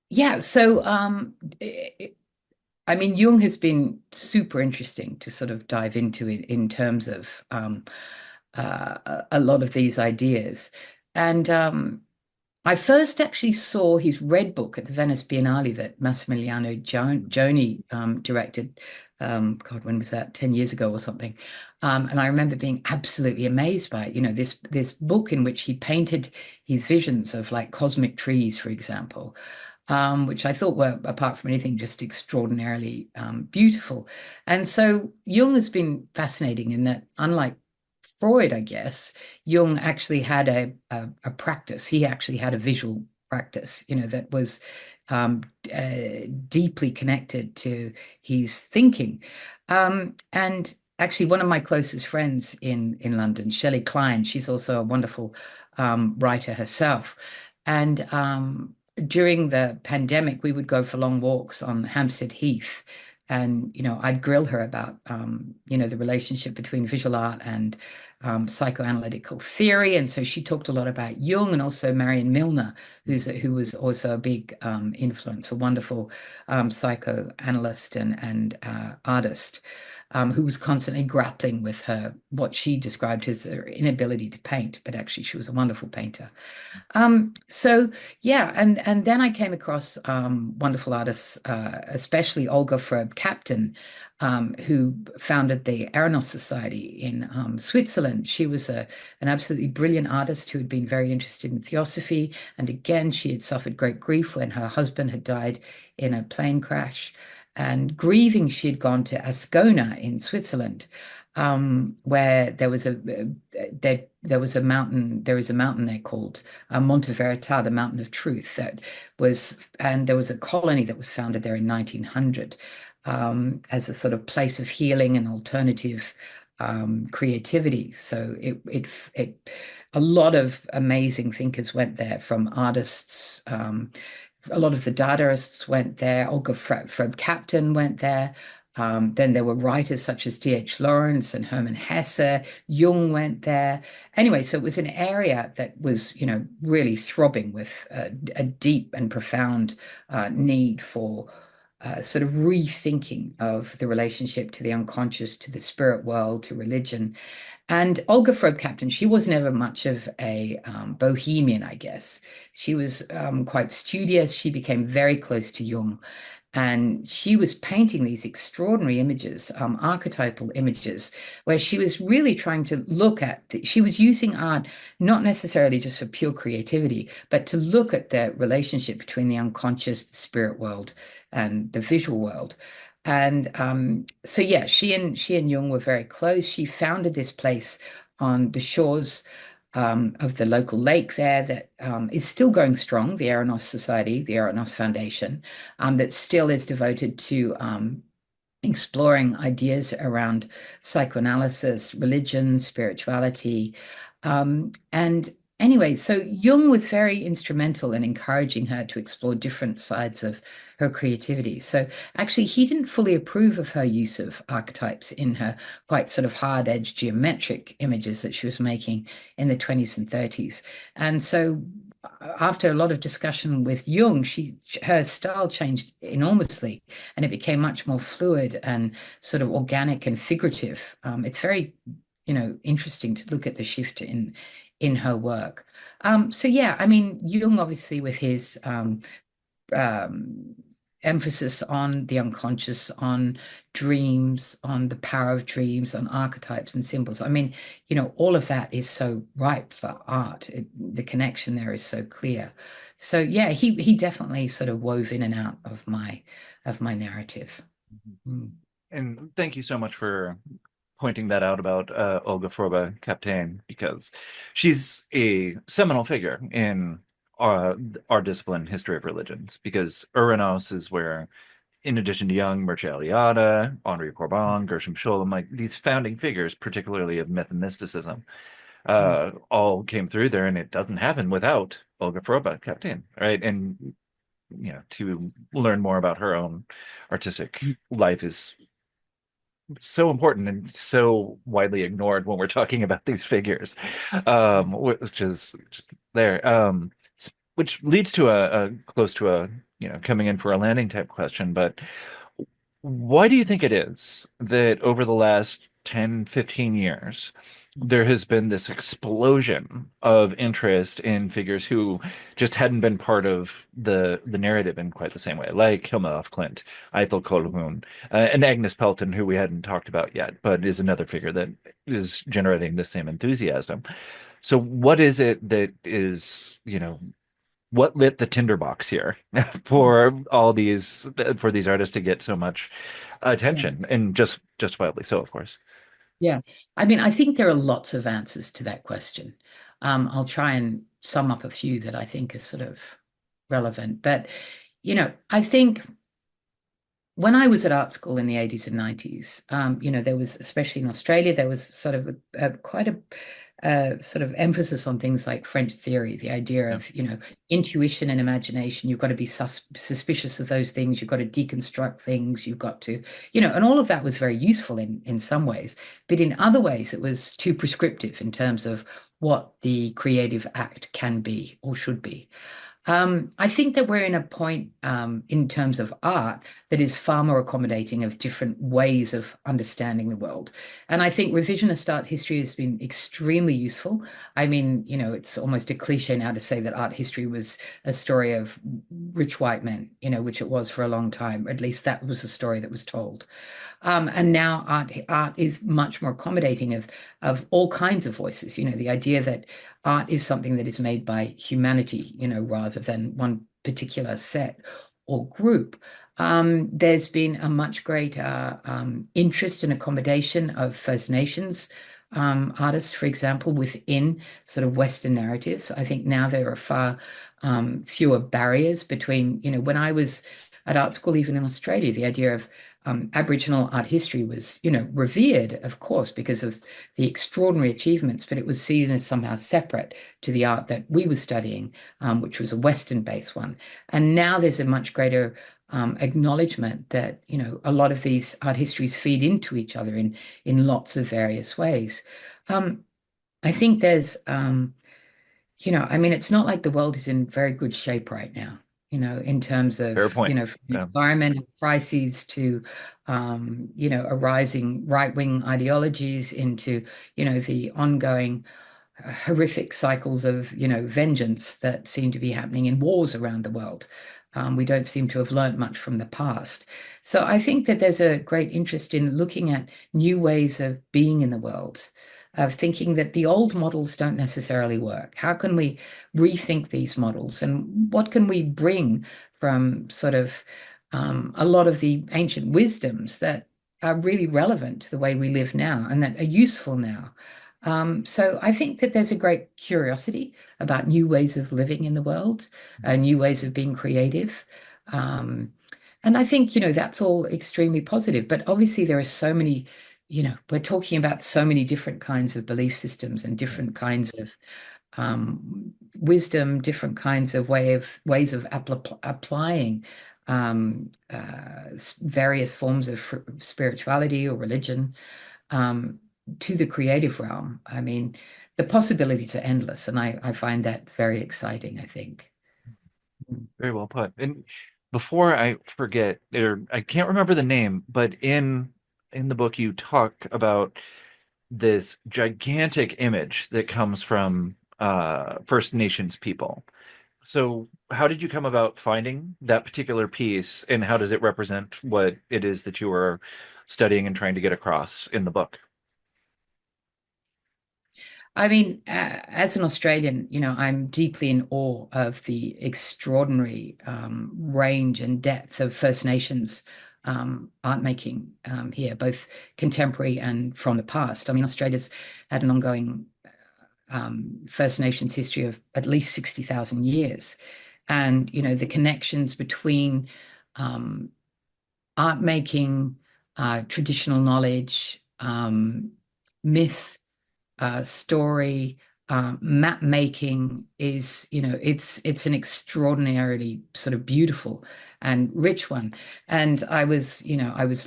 Yeah, so I mean, Jung has been super interesting to sort of dive into it in terms of a lot of these ideas. And I first actually saw his Red Book at the Venice Biennale that Massimiliano Joni directed. God, when was that? 10 years ago or something. And I remember being absolutely amazed by it. You know, this book in which he painted his visions of like cosmic trees, for example, which I thought were, apart from anything, just extraordinarily beautiful. And so Jung has been fascinating in that, unlike Freud, I guess, Jung actually had a practice. He actually had a visual practice, you know, that was deeply connected to his thinking. And actually, one of my closest friends in London, Shelley Klein, she's also a wonderful writer herself. And during the pandemic, we would go for long walks on Hampstead Heath. And, you know, I'd grill her about, you know, the relationship between visual art and psychoanalytical theory. And so she talked a lot about Jung and also Marion Milner, who was also a big influence, a wonderful psychoanalyst and artist. Who was constantly grappling with her, what she described as her inability to paint, but actually she was a wonderful painter. So yeah, and then I came across wonderful artists, especially Olga Fröbe-Captain, who founded the Aronos Society in Switzerland. She was an absolutely brilliant artist who had been very interested in Theosophy, and again, she had suffered great grief when her husband had died in a plane crash. And grieving, she had gone to Ascona in Switzerland, where there was a mountain. There is a mountain there called Monte Verita, the Mountain of Truth, and there was a colony that was founded there in 1900 as a sort of place of healing and alternative creativity. So a lot of amazing thinkers went there, from artists. A lot of the Dadaists went there. Olga Fröbe-Captain went there. Then there were writers such as D.H. Lawrence and Hermann Hesse. Jung went there. Anyway, so it was an area that was, you know, really throbbing with a deep and profound need for sort of rethinking of the relationship to the unconscious, to the spirit world, to religion. And Olga Fröbe-Captain, she was never much of a bohemian, I guess. She was quite studious. She became very close to Jung. And she was painting these extraordinary images, archetypal images, where she was really trying to look at, she was using art not necessarily just for pure creativity, but to look at the relationship between the unconscious, the spirit world, and the visual world. And so, yeah, she and Jung were very close. She founded this place on the shores of the local lake there that is still going strong, the Aronos Society, the Aronos Foundation, that still is devoted to exploring ideas around psychoanalysis, religion, spirituality. And anyway, so Jung was very instrumental in encouraging her to explore different sides of her creativity. So actually, he didn't fully approve of her use of archetypes in her quite sort of hard-edged geometric images that she was making in the 20s and 30s. And so after a lot of discussion with Jung, her style changed enormously, and it became much more fluid and sort of organic and figurative. It's very, interesting to look at the shift in her work. So yeah, I mean, Jung obviously with his um, emphasis on the unconscious, on dreams, on the power of dreams, on archetypes and symbols. I mean, all of that is so ripe for art. The connection there is so clear. So yeah, he definitely sort of wove in and out of my narrative. Mm. And thank you so much for pointing that out about Olga Froba Kapteyn, because she's a seminal figure in uh, our discipline, history of religions, because Uranos is where, in addition to Jung, Mircea Eliade, Henri Corbin, Gershom Scholem, like these founding figures, particularly of myth and mysticism, Mm. all came through there, and it doesn't happen without Olga Froba Kapteyn, right? And to learn more about her own artistic life is so important and so widely ignored when we're talking about these figures, which is just there. Which leads to a close to a coming in for a landing type question, but why do you think it is that over the last 10, 15 years, there has been this explosion of interest in figures who just hadn't been part of the narrative in quite the same way, like Hilma of Klint, Ithell Colquhoun, and Agnes Pelton, who we hadn't talked about yet, but is another figure that is generating the same enthusiasm. So what is it that is, what lit the tinderbox here for all these for these artists to get so much Yeah. attention, and just justifiably so, of course. Yeah. I mean, I think there are lots of answers to that question. I'll try and sum up a few that I think are sort of relevant. But, I think when I was at art school in the 80s and 90s, there was, especially in Australia, there was sort of quite a sort of emphasis on things like French theory, the idea Yeah. of, intuition and imagination. You've got to be suspicious of those things. You've got to deconstruct things. You've got to, and all of that was very useful in some ways. But in other ways, it was too prescriptive in terms of what the creative act can be or should be. I think that we're in a point in terms of art that is far more accommodating of different ways of understanding the world. And I think revisionist art history has been extremely useful. I mean, it's almost a cliche now to say that art history was a story of rich white men, which it was for a long time. At least that was the story that was told. And now art is much more accommodating of all kinds of voices. The idea that art is something that is made by humanity, rather than one particular set or group. There's been a much greater interest and accommodation of First Nations artists, for example, within sort of Western narratives. I think now there are far fewer barriers between, when I was at art school, even in Australia, the idea of Aboriginal art history was, revered, of course, because of the extraordinary achievements, but it was seen as somehow separate to the art that we were studying, which was a Western-based one. And now there's a much greater acknowledgement that, a lot of these art histories feed into each other in lots of various ways. Um, I think there's I mean, it's not like the world is in very good shape right now, in terms of, Fair point. from Yeah. environmental crises to, arising right-wing ideologies into, the ongoing horrific cycles of, vengeance that seem to be happening in wars around the world. We don't seem to have learned much from the past. So I think that there's a great interest in looking at new ways of being in the world, of thinking that the old models don't necessarily work. How can we rethink these models, and what can we bring from sort of a lot of the ancient wisdoms that are really relevant to the way we live now and that are useful now? So I think that there's a great curiosity about new ways of living in the world, new ways of being creative. Um, and I think, that's all extremely positive. But obviously, there are so many, we're talking about so many different kinds of belief systems and Yeah. different kinds of wisdom, different kinds of ways of applying various forms of spirituality or religion um, to the creative realm. I mean, the possibilities are endless, and I find that very exciting, I think. Very well put. And before I forget, or I can't remember the name, but in the book you talk about this gigantic image that comes from First Nations people. So how did you come about finding that particular piece, and how does it represent what it is that you were studying and trying to get across in the book? I mean, as an Australian, I'm deeply in awe of the extraordinary range and depth of First Nations art making here, both contemporary and from the past. I mean, Australia's had an ongoing First Nations history of at least 60,000 years. And, the connections between um, art making, traditional knowledge, myth, story, map making is, it's an extraordinarily sort of beautiful and rich one. And I was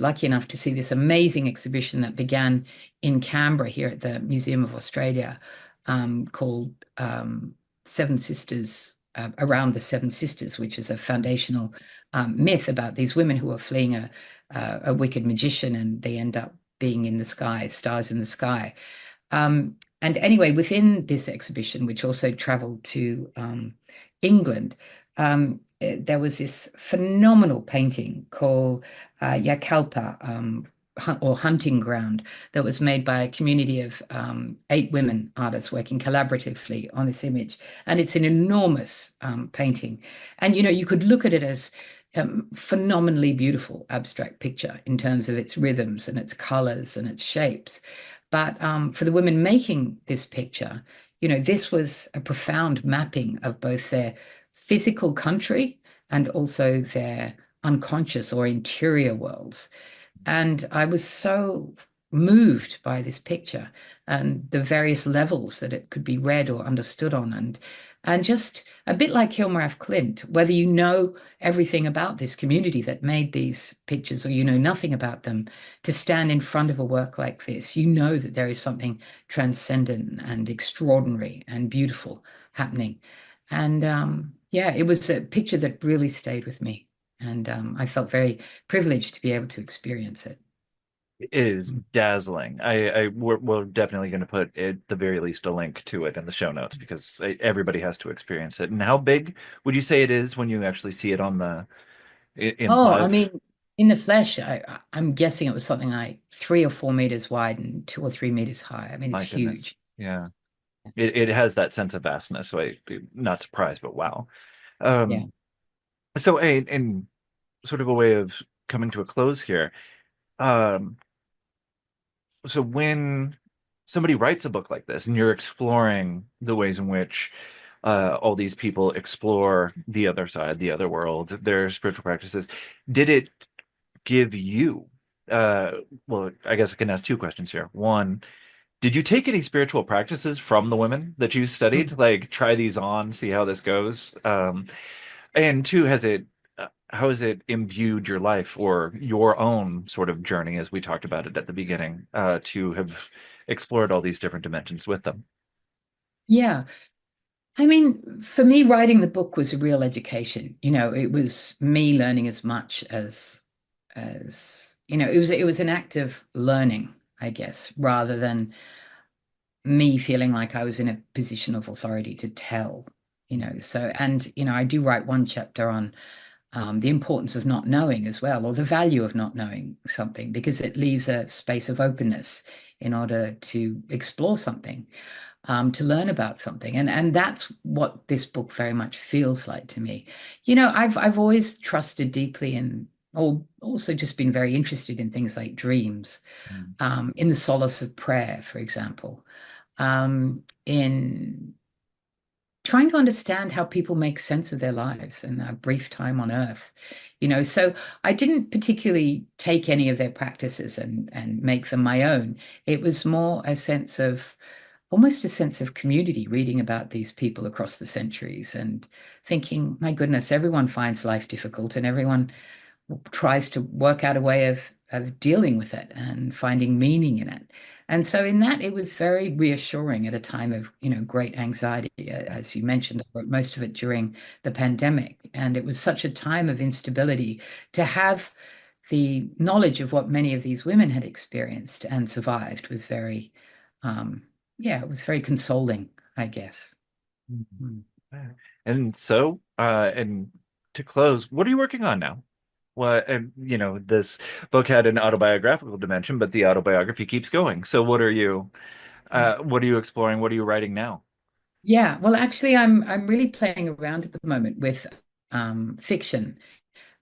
lucky enough to see this amazing exhibition that began in Canberra here at the Museum of Australia, called Seven Sisters. Around the Seven Sisters, which is a foundational myth about these women who are fleeing a wicked magician, and they end up being in the sky, stars in the sky. And anyway, within this exhibition, which also traveled to England, there was this phenomenal painting called Yakalpa, or Hunting Ground, that was made by a community of 8 women artists working collaboratively on this image. And it's an enormous painting. And, you could look at it as phenomenally beautiful abstract picture in terms of its rhythms and its colors and its shapes. But for the women making this picture, this was a profound mapping of both their physical country and also their unconscious or interior worlds. And I was so moved by this picture and the various levels that it could be read or understood on. And just a bit like Hilma af Klint, whether you know everything about this community that made these pictures or you know nothing about them, to stand in front of a work like this, you know that there is something transcendent and extraordinary and beautiful happening. And yeah, it was a picture that really stayed with me. And I felt very privileged to be able to experience it. It is dazzling. We're definitely going to put at the very least a link to it in the show notes because everybody has to experience it. And how big would you say it is when you actually see it on in Oh, I live? mean, in the flesh, I'm guessing it was something like 3 or 4 meters wide and 2 or 3 meters high. I mean, it's My goodness. huge. Yeah. It has that sense of vastness. So I'm not surprised, but wow. Yeah. Um, so in sort of a way of coming to a close here, um, so when somebody writes a book like this and you're exploring the ways in which all these people explore the other side, the other world, their spiritual practices, did it give you, uh, well, I guess I can ask two questions here. One, did you take any spiritual practices from the women that you studied? Mm. Like try these on, see how this goes? And two, how has it imbued your life or your own sort of journey, as we talked about it at the beginning, to have explored all these different dimensions with them? Yeah. I mean, for me, writing the book was a real education. It was me learning as much as it was an act of learning, I guess, rather than me feeling like I was in a position of authority to tell. So, and, I do write one chapter on the importance of not knowing as well, or the value of not knowing something, because it leaves a space of openness in order to explore something, to learn about something. And that's what this book very much feels like to me. I've always trusted deeply in, or also just been very interested in things like dreams, Mm. in the solace of prayer, for example, in trying to understand how people make sense of their lives and their brief time on earth. So I didn't particularly take any of their practices and make them my own. It was more a sense of almost a sense of community, reading about these people across the centuries and thinking, my goodness, everyone finds life difficult and everyone tries to work out a way of dealing with it and finding meaning in it. And so in that, it was very reassuring at a time of, great anxiety. As you mentioned, I wrote most of it during the pandemic, and it was such a time of instability to have the knowledge of what many of these women had experienced and survived was very, um, yeah, it was very consoling, I guess. Mm. And so, and to close, what are you working on now? What, and this book had an autobiographical dimension, but the autobiography keeps going. So what are you exploring? What are you writing now? Yeah, well, actually, I'm really playing around at the moment with fiction,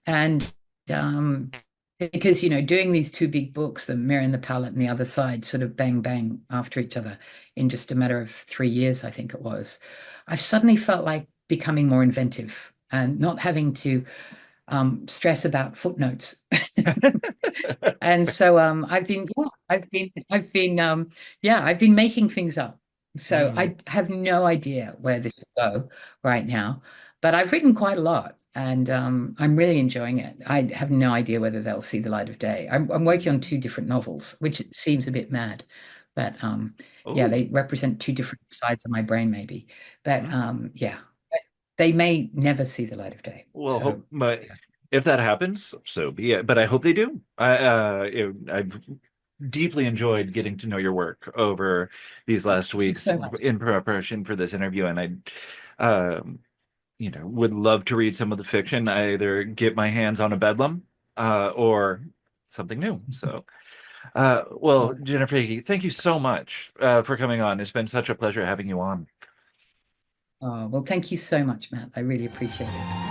and um, because doing these two big books, The Mirror and the Palette and the Other Side, sort of bang bang after each other in just a matter of 3 years, I think it was. I've suddenly felt like becoming more inventive and not having to stress about footnotes. And so I've been making things up. So Mm. I have no idea where this will go right now, but I've written quite a lot and I'm really enjoying it. I have no idea whether they'll see the light of day. I'm working on two different novels, which seems a bit mad, but yeah, Oh, they represent two different sides of my brain maybe. But mm. yeah, they may never see the light of day. Well, So but yeah, if that happens, so be it. But I hope they do. I've deeply enjoyed getting to know your work over these last thank you weeks so much. in preparation for this interview, and um, would love to read some of the fiction. I either get my hands on a Bedlam, or something new. So, well, Well, Jennifer Higgie, thank you so much for coming on. It's been such a pleasure having you on. well, thank you so much, Matt. I really appreciate it.